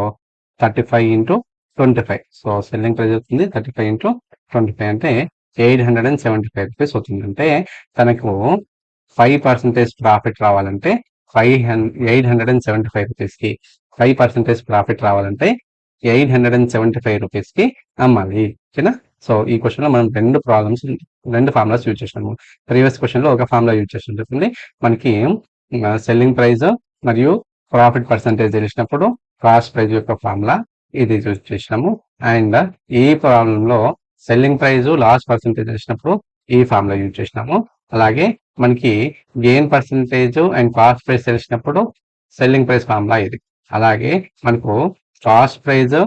35 into 25. So selling price అవుతుంది 35 into 25 అంటే 875 రూపీస్ అవుతుంది. అంటే తనకు 5% ప్రాఫిట్ రావాలంటే 875 రూపీస్కి 5% ప్రాఫిట్ రావాలంటే 875 రూపీస్కి అమ్మాలి. ఓకేనా. సో ఈ క్వశ్చన్లో మనం రెండు ఫార్ములాస్ యూజ్ చేసినాము. ప్రీవియస్ క్వశ్చన్లో ఒక ఫార్ములా యూజ్ చేసి ఉంటుంది. మనకి సెల్లింగ్ ప్రైస్ మరియు ప్రాఫిట్ పర్సంటేజ్ తెలిసినప్పుడు కాస్ట్ ప్రైస్ యొక్క ఫార్ములా ఇది యూజ్ చేసినాము. అండ్ ఈ ప్రాబ్లంలో సెల్లింగ్ ప్రైస్ లాస్ట్ పర్సంటేజ్ తెలిసినప్పుడు ఈ ఫార్ములా యూజ్ చేసినాము. అలాగే మనకి gain percentage and cost price తెలిసినప్పుడు సెల్లింగ్ ప్రైస్ ఫార్ములా ఇది. అలాగే మనకు కాస్ట్ ప్రైస్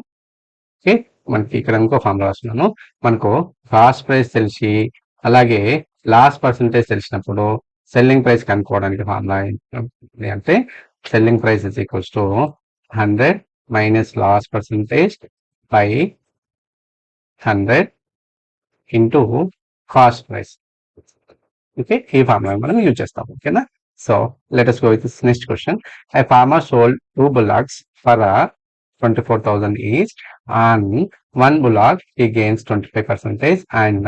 మనకి ఇక్కడ ఇంకో ఫార్ములా వస్తున్నాను. మనకు కాస్ట్ ప్రైస్ తెలిసి అలాగే లాస్ట్ పర్సంటేజ్ తెలిసినప్పుడు సెల్లింగ్ ప్రైస్ కనుక్కోవడానికి ఫార్ములా అంటే selling price is equals to 100 minus loss percentage by 100 into cost price. Okay, ఈ ఫార్ములా మనం యూజ్ చేస్తాం. ఓకేనా. So let us go with this next question. A farmer sold 2 bullocks for 24,000 each. On one bullock he gains 25% and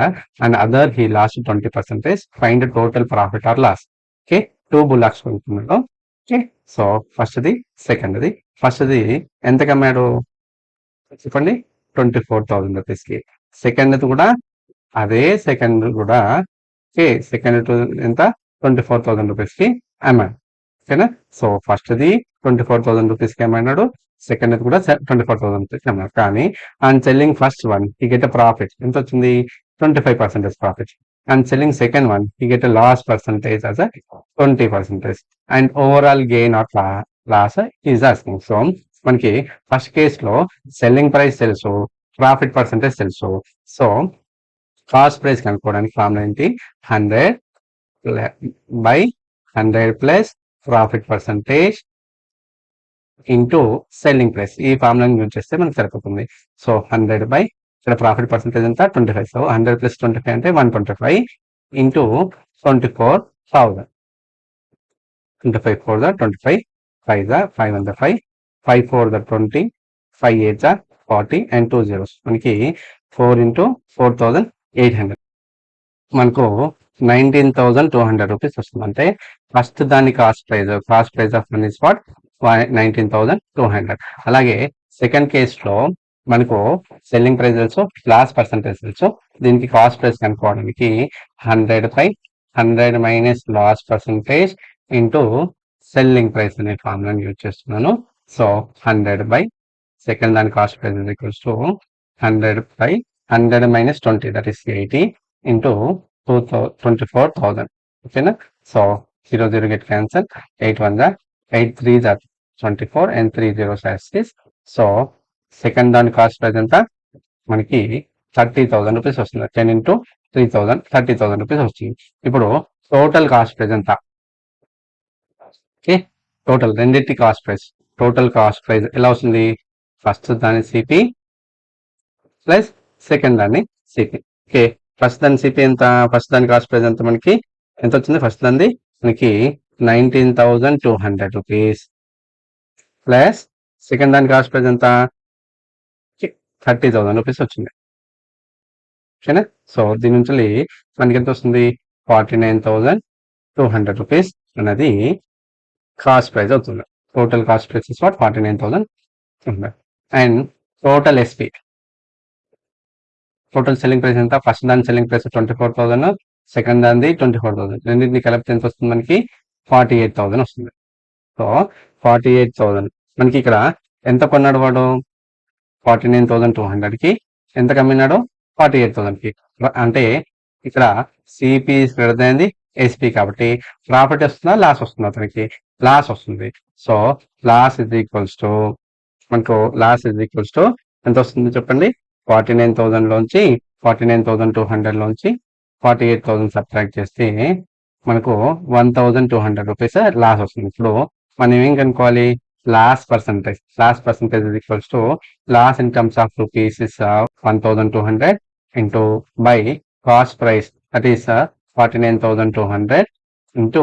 other he lost 20%. Find the total profit or loss. Okay, 2 bullocks కొనుక్కున్నాడు. ఓకే, సో ఫస్ట్ది సెకండ్ది. ఫస్ట్ది ఎంతకు అమ్మాడు చెప్పండి, 24,000 రూపీస్కి. సెకండ్ది కూడా అదే సెకండ్ కూడా ఓకే, సెకండ్ ఎంత 24,000 రూపీస్కి అమ్మాడు. ఓకేనా. సో ఫస్ట్ది 24,000 రూపీస్కి అమ్మాడు, సెకండ్ కూడా 24,000 రూపీస్కి అమ్మాడు. కానీ and selling first one he get a profit ఎంత వచ్చింది 25% profit. And selling second one he get a loss percentage as 20% and overall gain or loss is asking. So మనకి ఫస్ట్ కేసులో సెల్లింగ్ ప్రైస్ తెలుసు, ప్రాఫిట్ పర్సంటేజ్ తెలుసు. సో కాస్ట్ ప్రైస్ కనుక్కోవడానికి ఫార్ములా ఏంటి, 100/100 plus profit percentage into selling price. ఈ ఫార్ములాని యూజ్ చేస్తే మనకు సరిపోతుంది. సో 100 ఇక్కడ ప్రాఫిట్ పర్సంటేజ్ ఎంత 25. సో 100 + 25 అంటే 125 ఇంటూ 24,000. 25 4 25 5 5 1 5 5 4 20 5 8 40 and 2 zeros. మనకి 4 into 4,800 మనకు 19,200 రూపీస్ వస్తుంది. అంటే ఫస్ట్ దాని cost price of money is what 19,200. అలాగే సెకండ్ కేసులో మనకు సెల్లింగ్ ప్రైస్ తెలుసు, లాస్ పర్సంటేజ్ తెలుసు. దీనికి కాస్ట్ ప్రైస్ కనుక్కోవడానికి 100/100 minus loss percentage into selling price అనే ఫార్ములాని యూజ్ చేస్తున్నాను. సో 100 సెకండ్ దాని cost price is equals to 100/100 minus 20 that is 80 into 24,000. ఓకేనా? So 0 get cancel, 8 1 8 3 24 and 3 zeros as is. So second దాని కాస్ట్ ప్రైస్ ఎంత మనకి 30,000 రూపీస్ వస్తుంది. 10 into 3,000 30,000 రూపీస్ వస్తుంది. ఇప్పుడు టోటల్ కాస్ట్ ప్రైస్ ఎంత? ఓకే, టోటల్ రెండింటి cost price, total cost price ఎలా వస్తుంది? ఫస్ట్ దాని సిపి ప్లస్ సెకండ్ దాన్ని సిపి. ఓకే, ఫస్ట్ దాని సిపి ఎంత? ఫస్ట్ దాని కాస్ట్ ప్రైస్ ఎంత మనకి ఎంత వచ్చింది? ఫస్ట్ దాన్ని మనకి 19,200 రూపీస్ ప్లస్ సెకండ్ దాని కాస్ట్ ప్రైస్ ఎంత? 30,000 రూపీస్ వచ్చింది. ఓకేనా? సో దీని నుంచి మనకి ఎంత వస్తుంది? 49,200 రూపీస్ అనేది కాస్ట్ ప్రైస్ అవుతుంది. Total cost price is what? 49,200. And total SP, total selling price ఎంత? ఫస్ట్ దాని సెల్లింగ్ ప్రైస్ 24,000, సెకండ్ దాని 24,000. రెండింటిని కలిపితే ఎంత వస్తుంది మనకి? 48,000 వస్తుంది. సో 48,000 మనకి ఇక్కడ ఎంత కొన్నాడు వాడు? 49,200కి. ఎంత కమ్మినాడు? 48,000కి. అంటే ఇక్కడ సిపి గ్రేటర్ దాన్ ఎస్పి కాబట్టి ప్రాఫిట్ వస్తుందా లాస్ వస్తుందా? అతనికి లాస్ వస్తుంది. So loss is equals to మనకు లాస్ ఇస్ ఈక్వల్స్ టు ఎంత వస్తుంది చెప్పండి? 49,000 లోంచి 49,200 లోంచి 48,000 సబ్ట్రాక్ట్ చేస్తే మనకు 1,200 రూపీస్ లాస్ వస్తుంది. ఇప్పుడు మనం ఏం కనుక్కోవాలి? Loss percentage. Loss percentage is equals to loss in terms of rupees is 1,200 into by cost price that is 49,200 into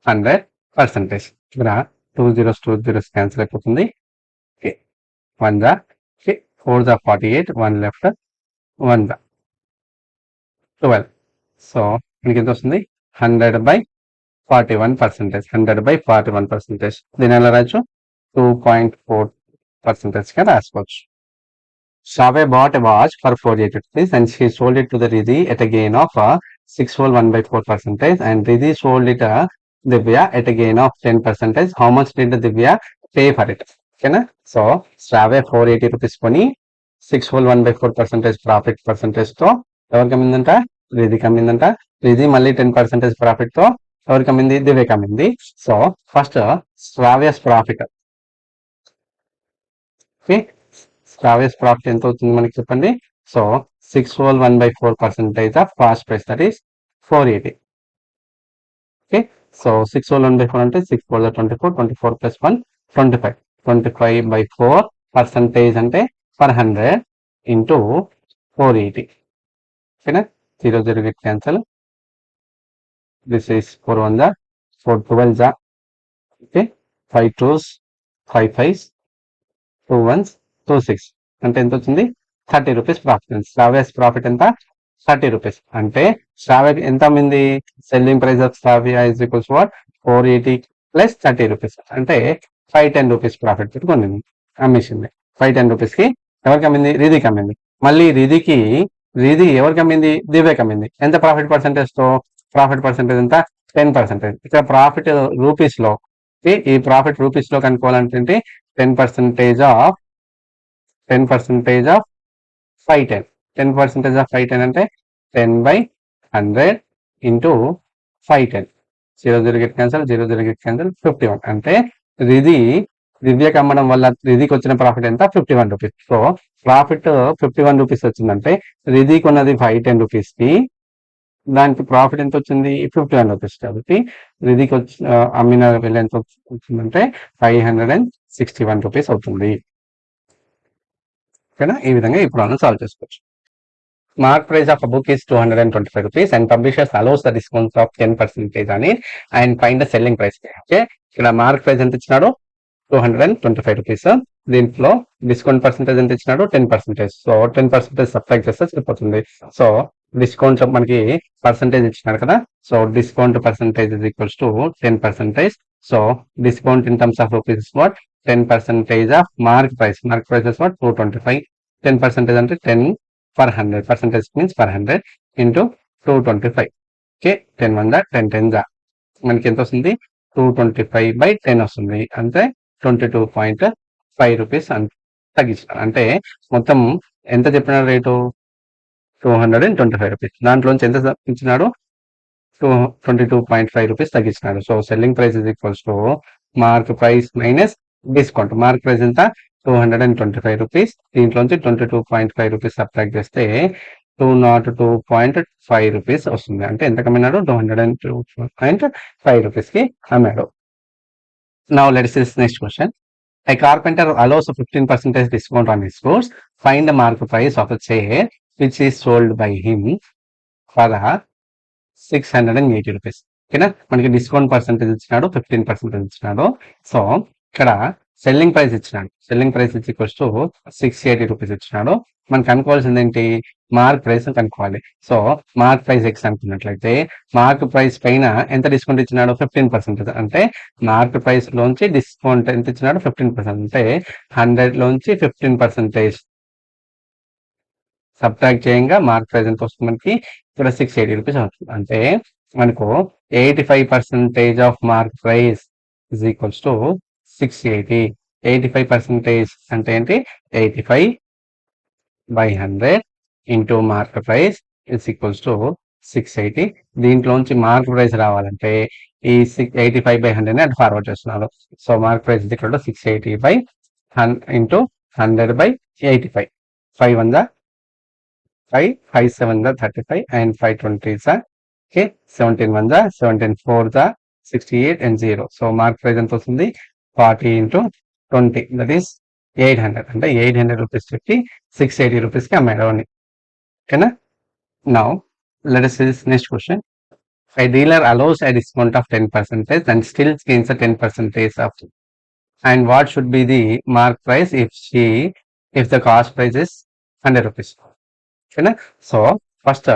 100%. ఇక్కడ 2 zeros క్యాన్సిల్ అయిపోతుంది. ఓకే, 1 దా 4 దా 48, 1 లెఫ్ట్, 1 దా 12. సో మనకి ఎంత వస్తుంది? 100/41%. 100/41%. దీని ఎలా రాయొచ్చు? 2.4% గా రాసుకోవచ్చు. Shave bought a watch for 480 rupees and she sold it to the Riddhi at a gain of 6 whole 1/4%, and Riddhi sold it Divya at a gain of 10%. How much did Divya pay for it? ఓకేనా? సో Shave 480 రూపీస్ కొని 6 whole 1/4% ప్రాఫిట్ పర్సంటేజ్ తో ఎవరికి అమ్మిందంట? రిధికి అమ్మిందంట. రిధి మళ్ళీ 10% ప్రాఫిట్ తో ఎవరికి అమ్మింది? దివ్యకి అమ్మింది. So first Shravya's profit. Okay, Shravya's profit ఎంత అవుతుంది మనకి చెప్పండి? So 6 whole 1/4% of cost price that is 480. Okay, so 6 whole 1/4 అంటే 6 4 24, 24 plus 1 25. 25/4% అంటే per 100 ఇంటూ 480. ఓకేనా? 0 get cancel. This is 4 1 जा 4 12 जा. ఓకే, 5 2s 5 5s 2 1s 2 6 అంటే ఎంత వచ్చింది? 30 రూపీస్ ప్రాఫిట్. శ్రావ్యస్ ప్రాఫిట్ ఎంత? 30 రూపీస్. అంటే శ్రావ్య ఎంత అమ్మింది? Selling price of Shravya is equals what? 480 plus 30 rupees అంటే 510 రూపీస్ ప్రాఫిట్ పెట్టి కొనింది, అమ్మేసింది. 510 రూపీస్ కి ఎవరికి అమ్మింది? రిధికి అమ్మింది. మళ్ళీ రిధి ఎవరికి అమ్మింది? దివ్యకి అమ్మింది. ఎంత ప్రాఫిట్ పర్సంటేజ్ తో? ప్రాఫిట్ పర్సంటేజ్ ఎంత? 10%. ఇక్కడ ప్రాఫిట్ రూపీస్ లో, ఈ ప్రాఫిట్ రూపీస్ లో కనుక్కోవాలంటే 10% ఆఫ్ 510. 10% ఆఫ్ 510 అంటే 10/100 into 510. 0 get cancel, 0 get cancel, 51. అంటే దివ్యకి అమ్మడం వల్ల రిధికి వచ్చిన ప్రాఫిట్ ఎంత? 51 రూపీస్. సో ప్రాఫిట్ 51 రూపీస్ వచ్చిందంటే రిధికి ఉన్నది 510 రూపీస్ కి, దానికి ప్రాఫిట్ ఎంత వచ్చింది? 51 రూపీస్. కాబట్టి రిధికి అమ్మిన వెళ్ళి ఎంత వచ్చిందంటే 561 రూపీస్ అవుతుంది. ఓకేనా? ఈ విధంగా ఈ ప్రాబ్లం సాల్వ్ చేసుకోవచ్చు. Mark price of a book is 225 rupees and publishers allows the discount of 10% on it and find the selling price. Okay, ఇక్కడ మార్క్ ప్రైస్ ఎంత ఇచ్చినాడు? 225 రూపీస్. దీంట్లో డిస్కౌంట్ పర్సెంటేజ్ ఎంత ఇచ్చినాడు? 10%. సో 10% సబ్ట్రాక్ట్ చేస్తే సరిపోతుంది. సో డిస్కౌంట్ మనకి పర్సంటేజ్ ఇచ్చినాడు కదా. So discount percentage is equals to 10%. So discount in terms of rupees what? 10% of mark price. Mark price is what? 225. 10% అంటే 10/100, percentage means per 100 into 225. Okay, 10 1 10 10 మనకి ఎంత వస్తుంది 225/10 వస్తుంది, అంటే 22.5 రూపీస్ తగ్గించినాడు. అంటే మొత్తం ఎంత చెప్పిన రేటు 225 రూపీస్, దాంట్లోంచి ఎంత ఇచ్చినాడు 22.5 రూపీస్ తగ్గించినాడు. So selling price is equals to mark price minus discount. Mark price ఎంత 225 రూపీస్, దీంట్లోంచి 22.5 రూపీస్ సబ్ట్రాక్ట్ చేస్తే 202.5 రూపీస్ వస్తుంది. అంటే ఎంత కమ్మినాడు 202.5 రూపీస్ కి అమ్మాడు. Now let's see next question. A carpenter allows a 15% discount on his goods. Find the market price of a chair which is sold by him for 680 rupees. ఓకేనా, మనకి డిస్కౌంట్ పర్సెంటేజ్ ఇచ్చినాడు, 15% ఇచ్చినాడు. సో ఇక్కడ సెల్లింగ్ ప్రైస్ ఇచ్చినాడు, సెల్లింగ్ ప్రైస్ ఇచ్చి ఈక్వల్స్ టు 680 రూపీస్ ఇచ్చినాడు. మనకు కనుక్కోవాల్సింది ఏంటి, మార్క్ ప్రైస్ కనుక్కోవాలి. సో మార్క్ ప్రైస్ ఎక్స్ అనుకున్నట్లయితే మార్క్ ప్రైస్ పైన ఎంత డిస్కౌంట్ ఇచ్చినాడు 15%, అంటే మార్క్ ప్రైస్ లోంచి డిస్కౌంట్ ఎంత ఇచ్చినాడు 15%, అంటే 100 లోంచి 15% సబ్ట్రాక్ట్ చేయంగా మార్క్ ప్రైస్ ఎంత వస్తుంది మనకి ఇక్కడ 680 రూపీస్ అవుతుంది. అంటే మనకు 85% of mark price is equals to 680. 85% అంటే ఏంటి 85/100 into mark price is equals to 680. దీంట్లోంచి మార్క్ ప్రైస్ రావాలంటే ఈ 85/100 అటు ఫార్వర్డ్ చేస్తున్నాడు. So mark price is equal to 680/100 into 100/85. 5 1 5 5 7 35 and 5 20 okay, 17 1 17 4 68 and 0. So mark price ఎంత వస్తుంది 40 into 20, that is 800. అంటే 800 రూపీస్ పెట్టి 680 రూపీస్ కి అమ్మాడు అని. ఓకేనా, now let us see this next question. A dealer allows a discount of 10% and still gains a 10% of, and what should be the mark price if the cost price is 100 rupees. ఓకేనా, so first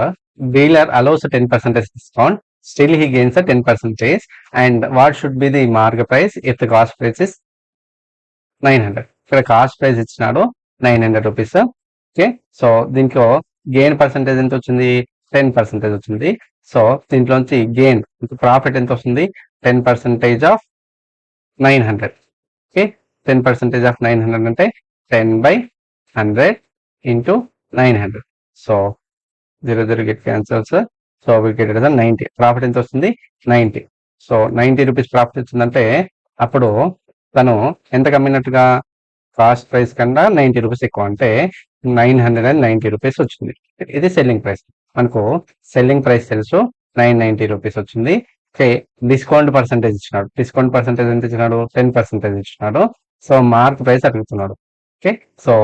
dealer allows 10% discount, still he gains 10%, and what should be the mark price if the cost price is 900. ఇక్కడ కాస్ట్ ప్రైస్ ఇచ్చినాడు 900 రూపీస్. ఓకే, సో దీంట్లో గెయిన్ పర్సెంటేజ్ ఎంత వచ్చింది 10% వచ్చింది. సో దీంట్లోంచి గెయిన్ ప్రాఫిట్ ఎంత వస్తుంది 10% ఆఫ్ 900. ఓకే, 10% ఆఫ్ 900 అంటే 10/100 into 900. So 0 get cancels. So we get it as 90. Profit ఎంత వస్తుంది 90. సో 90 రూపీస్ ప్రాఫిట్ వచ్చిందంటే అప్పుడు తను ఎంత కమ్మినట్టుగా కాస్ట్ ప్రైస్ కన్నా 90 రూపీస్ ఎక్కువ, అంటే 990 రూపీస్ వచ్చింది. ఇది సెల్లింగ్ ప్రైస్. మనకు సెల్లింగ్ ప్రైస్ తెలుసు 990 రూపీస్ వచ్చింది. ఓకే, డిస్కౌంట్ పర్సెంటేజ్ ఇచ్చినాడు, డిస్కౌంట్ పర్సెంటేజ్ ఎంత ఇచ్చినాడు 10% ఇచ్చినాడు. సో మార్క్ ప్రైస్ అడుగుతున్నాడు. Okay, so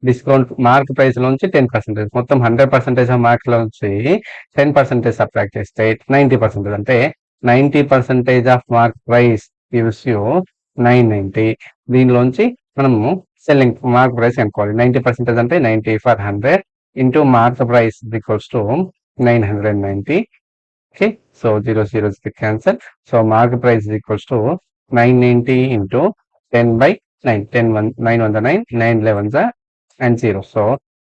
discount mark price లోంచి 10%, మొత్తం 100% ఆఫ్ మార్క్ లోంచి 10% సబ్ట్రాక్ట్ చేస్తే 90%, అంటే 90% of mark price gives you 990. దీనిలోంచి మనము సెల్లింగ్ మార్క్ ప్రైస్ అనుకోవాలి. 90% అంటే 90/100 into mark price equals to 990. Okay, so 0 cancel. So mark price equals to 990 into 10/9, 9 1 9 9 11 and 0. So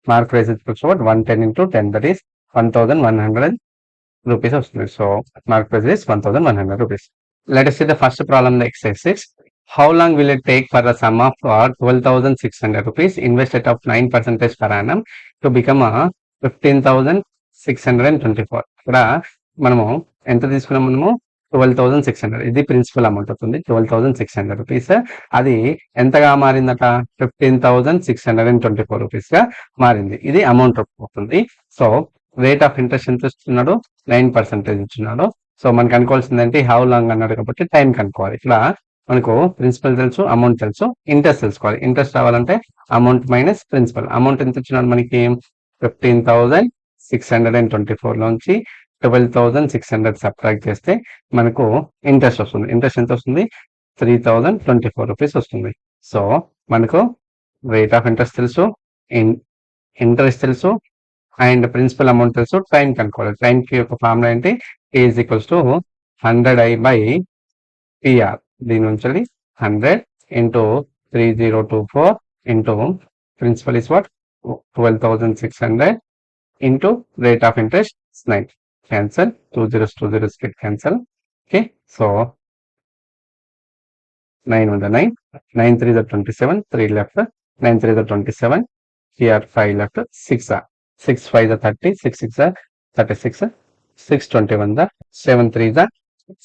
mark price is equals to what 110 into 10, that is 1100 rupees. So mark price is 1100 rupees. Let us see the first problem, the exercise 6. How long will it take for the sum of 12,600 rupees invested of 9% per annum to become a 15,624? ఇక్కడ మనము ఎంత తీసుకున్నాం, మనము 12,600, ఇది ప్రిన్సిపల్ అమౌంట్ అవుతుంది 12,600 రూపీస్. అది ఎంతగా మారిందట 15,624 రూపీస్ గా మారింది. ఇది అమౌంట్ అవుతుంది. సో రేట్ ఆఫ్ ఇంట్రెస్ట్ ఎంత ఇస్తున్నాడు 9% ఇచ్చినాడు. సో మనకు అనుకోవాల్సింది ఏంటి హౌ లాంగ్ అన్నాడు కాబట్టి టైం కనుక్కోవాలి. ఇక్కడ మనకు ప్రిన్సిపల్ తెలుసు, అమౌంట్ తెలుసు, ఇంట్రెస్ట్ తెలుసుకోవాలి. ఇంట్రెస్ట్ రావాలంటే అమౌంట్ మైనస్ ప్రిన్సిపల్. అమౌంట్ ఎంత ఇచ్చినాడు మనకి 15,624 లోంచి 12,600 సబ్ట్రాక్ట్ చేస్తే మనకు ఇంట్రెస్ట్ వస్తుంది. ఇంట్రెస్ట్ ఎంత వస్తుంది 3,024 రూపీస్ వస్తుంది. సో మనకు రేట్ ఆఫ్ ఇంట్రెస్ట్ తెలుసు, ఇంట్రెస్ట్ తెలుసు, అండ్ ప్రిన్సిపల్ అమౌంట్ తెలుసు. టైం కనుక్కోవాలి. టైం కి యొక్క ఫార్ములా ఏంటి ఈజ్ ఈక్వల్స్ టు 100I/PR. దీని నుంచి 100 into 3024 into principal is what 12,600 into rate of interest is 9. Cancel. 2 zeros get cancel. Okay. So 9 on the 9. 9 3 the 27. 3 left. 9 3 the 27. Here 5 left. 6. 6 5 the 30. 6 6 the 36. 6 21 the 7 3 the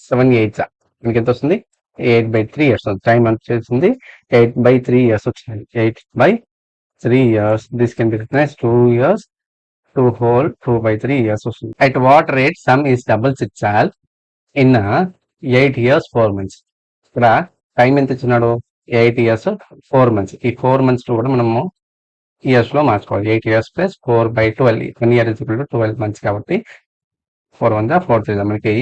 7 8 మీకు ఎంత వస్తుంది 8/3 years టైం వచ్చేసింది 8/3 years వచ్చింది 8/3 years this can be written as 2 years 2 whole 2/3 years వస్తుంది at what rate sum is doubles itself in 8 years 4 months ఇక్కడ టైం ఎంత ఇచ్చినాడు 8 years 4 months ఈ 4 months కూడా మనము ఇయర్స్ లో మార్చుకోవాలి 8 years plus 4/12 1 year is equal to 12 months కాబట్టి 4 1 4 3 మనకి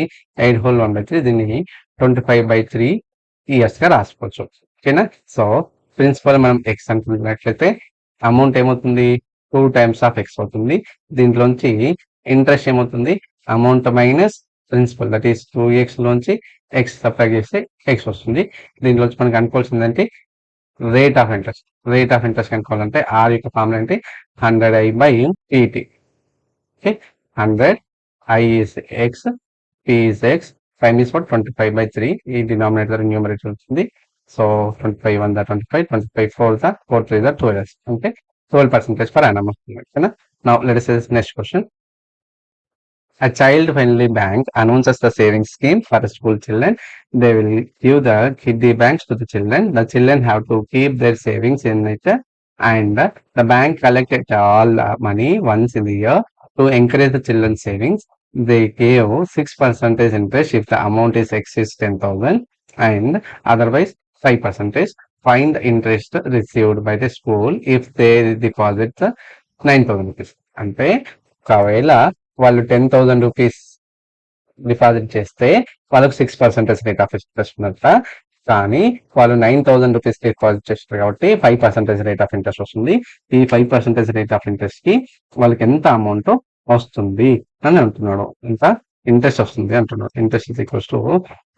8 whole 1/3 దీన్ని 25/3 ఇయర్స్ గా రాసుకోవచ్చు ఓకేనా సో ప్రిన్సిపల్ మనం ఎక్స్ అనుకున్నట్లయితే అమౌంట్ ఏమవుతుంది 2 times ఆఫ్ ఎక్స్ అవుతుంది దీంట్లోంచి ఇంట్రెస్ట్ ఏమవుతుంది amount minus principal that is 2x లోంచి ఎక్స్ సబ్ట్రాక్ట్ చేస్తే ఎక్స్ వస్తుంది దీంట్లోంచి మనకి అనుకోవాల్సిందంటే రేట్ ఆఫ్ ఇంట్రెస్ట్ కనుక్కోవాలంటే ఆర్ యొక్క ఫార్ములా అంటే 100i/pt okay 100 I is x, p is x, time is what 25/3. ఈ denominator numerator వచ్చింది. So 25 1 the 25, 25 4 the 4 3 the 12. Okay, 12% per annum. Okay, now let us say this next question. A child-friendly bank announces the savings scheme for school children. They will give the kiddie banks to the children. The children have to keep their savings in it, and the bank collected all money once in the year to encourage the children's savings. They gave 6% interest if the amount is exceeds 10,000 and otherwise 5%. Find the interest received by the school if they deposit 9,000 rupees. అంటే ఒకవేళ వాళ్ళు 10,000 రూపీస్ డిపాజిట్ చేస్తే వాళ్ళకు 6% రేట్ ఆఫ్ ఇంట్రెస్ట్ ఉన్నట్ట కానీ వాళ్ళు 9,000 రూపీస్ డిపాజిట్ చేస్తారు కాబట్టి 5% రేట్ ఆఫ్ ఇంట్రెస్ట్ వస్తుంది ఈ 5% రేట్ ఆఫ్ ఇంట్రెస్ట్ కి వాళ్ళకి ఎంత అమౌంట్ వస్తుంది అని అంటున్నాడు ఎంత ఇంట్రెస్ట్ వస్తుంది అంటున్నాడు interest is equals to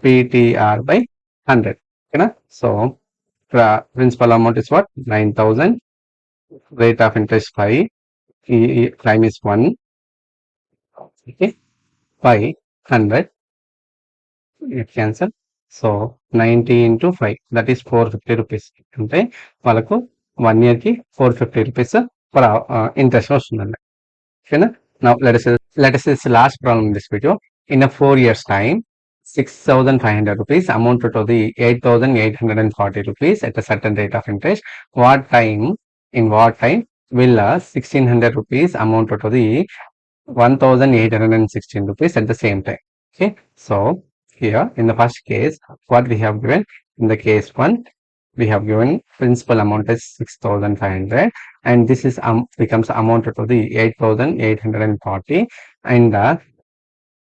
PTR/100 ఓకేనా so principal amount is what 9,000 rate of interest 5 time is 1 okay 500 it cancel so 90 into 5 that is 450 rupees అంటే వాళ్ళకు 1 year కి 450 రూపీస్ పర్ ఇంట్రెస్ట్ వస్తుందండి ఓకేనా now let us say this last problem in this video in a 4 years time 6,500 rupees amounted to the 8,840 rupees at a certain rate of interest in what time will 1,600 rupees amount to the 1,816 rupees at the same time okay so here in the first case what we have given in the case 1 we have given principal amount is 6,500 and this is becomes amount to the 8,840 and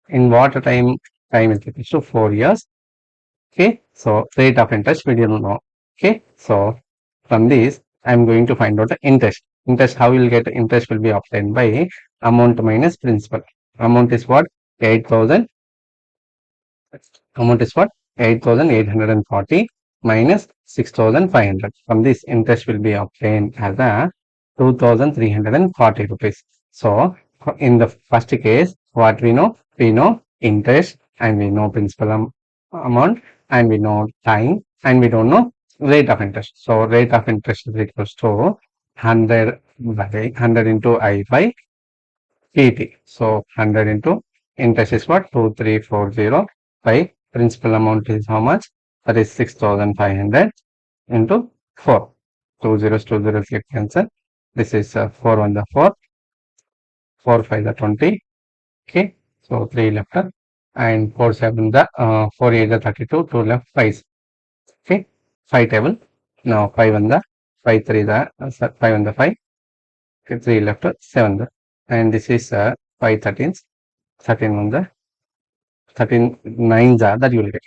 in what time is equals to 4 years okay so rate of interest we don't know okay so from this I am going to find out the interest how we will get interest will be obtained by amount minus principal amount is what 8,840 minus 6,500 from this interest will be obtained as a 2,340 rupees so in the first case what we know interest and we know principal amount and we know time and we don't know rate of interest so rate of interest is equals to 100 into I by PT so 100 into interest is what 2,340 by principal amount is how much that is 6,500 into 4 2 zeros get cancel this is 4 1 the 4 4 5 the 20 okay so 3 left and 4 7 the 4 8 the 32 2 left 5 okay 5 table now 5 1 the 5 3 the 5 1 the 5 okay, 3 left 7 the and this is 5 13 13 1 the 13 9 the that you will get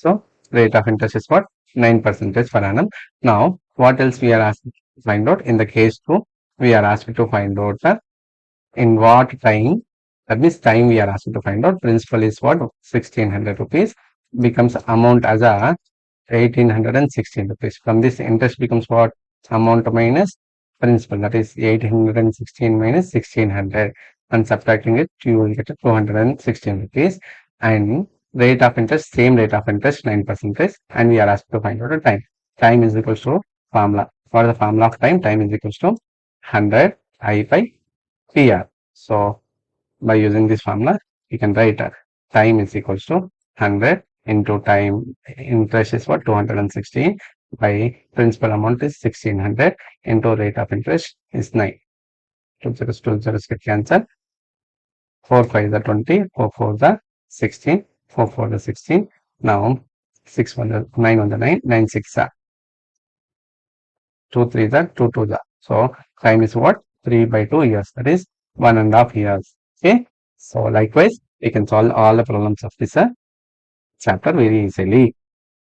so rate of interest is what 9% per annum now what else we are asked to find out in the case 2 we are asked to find out in what time that means time we are asked to find out principal is what 1,600 rupees becomes amount as a 1,816 rupees from this interest becomes what amount minus principal, that is 816 minus 1600, and subtracting it you will get 216 rupees, and rate of interest, same rate of interest 9%, and we are asked to find out the time. Time is equals to formula. For the formula of time, time is equals to 100 I by PR. So by using this formula, you can write time is equals to 100 into time interest is what 216 by principal amount is 1600 into rate of interest is 9. 2 zeros, 2 zeros get cancelled. 4 5 the 20, 4 4 the 16, 4 4 the 16. Now 6 1 the 9 1 the 9, 9 6 the 2 3 the 2 2 the. So time is what 3 by 2 years, that is 1.5 years. Okay. So likewise, we can solve all the problems of this chapter very easily.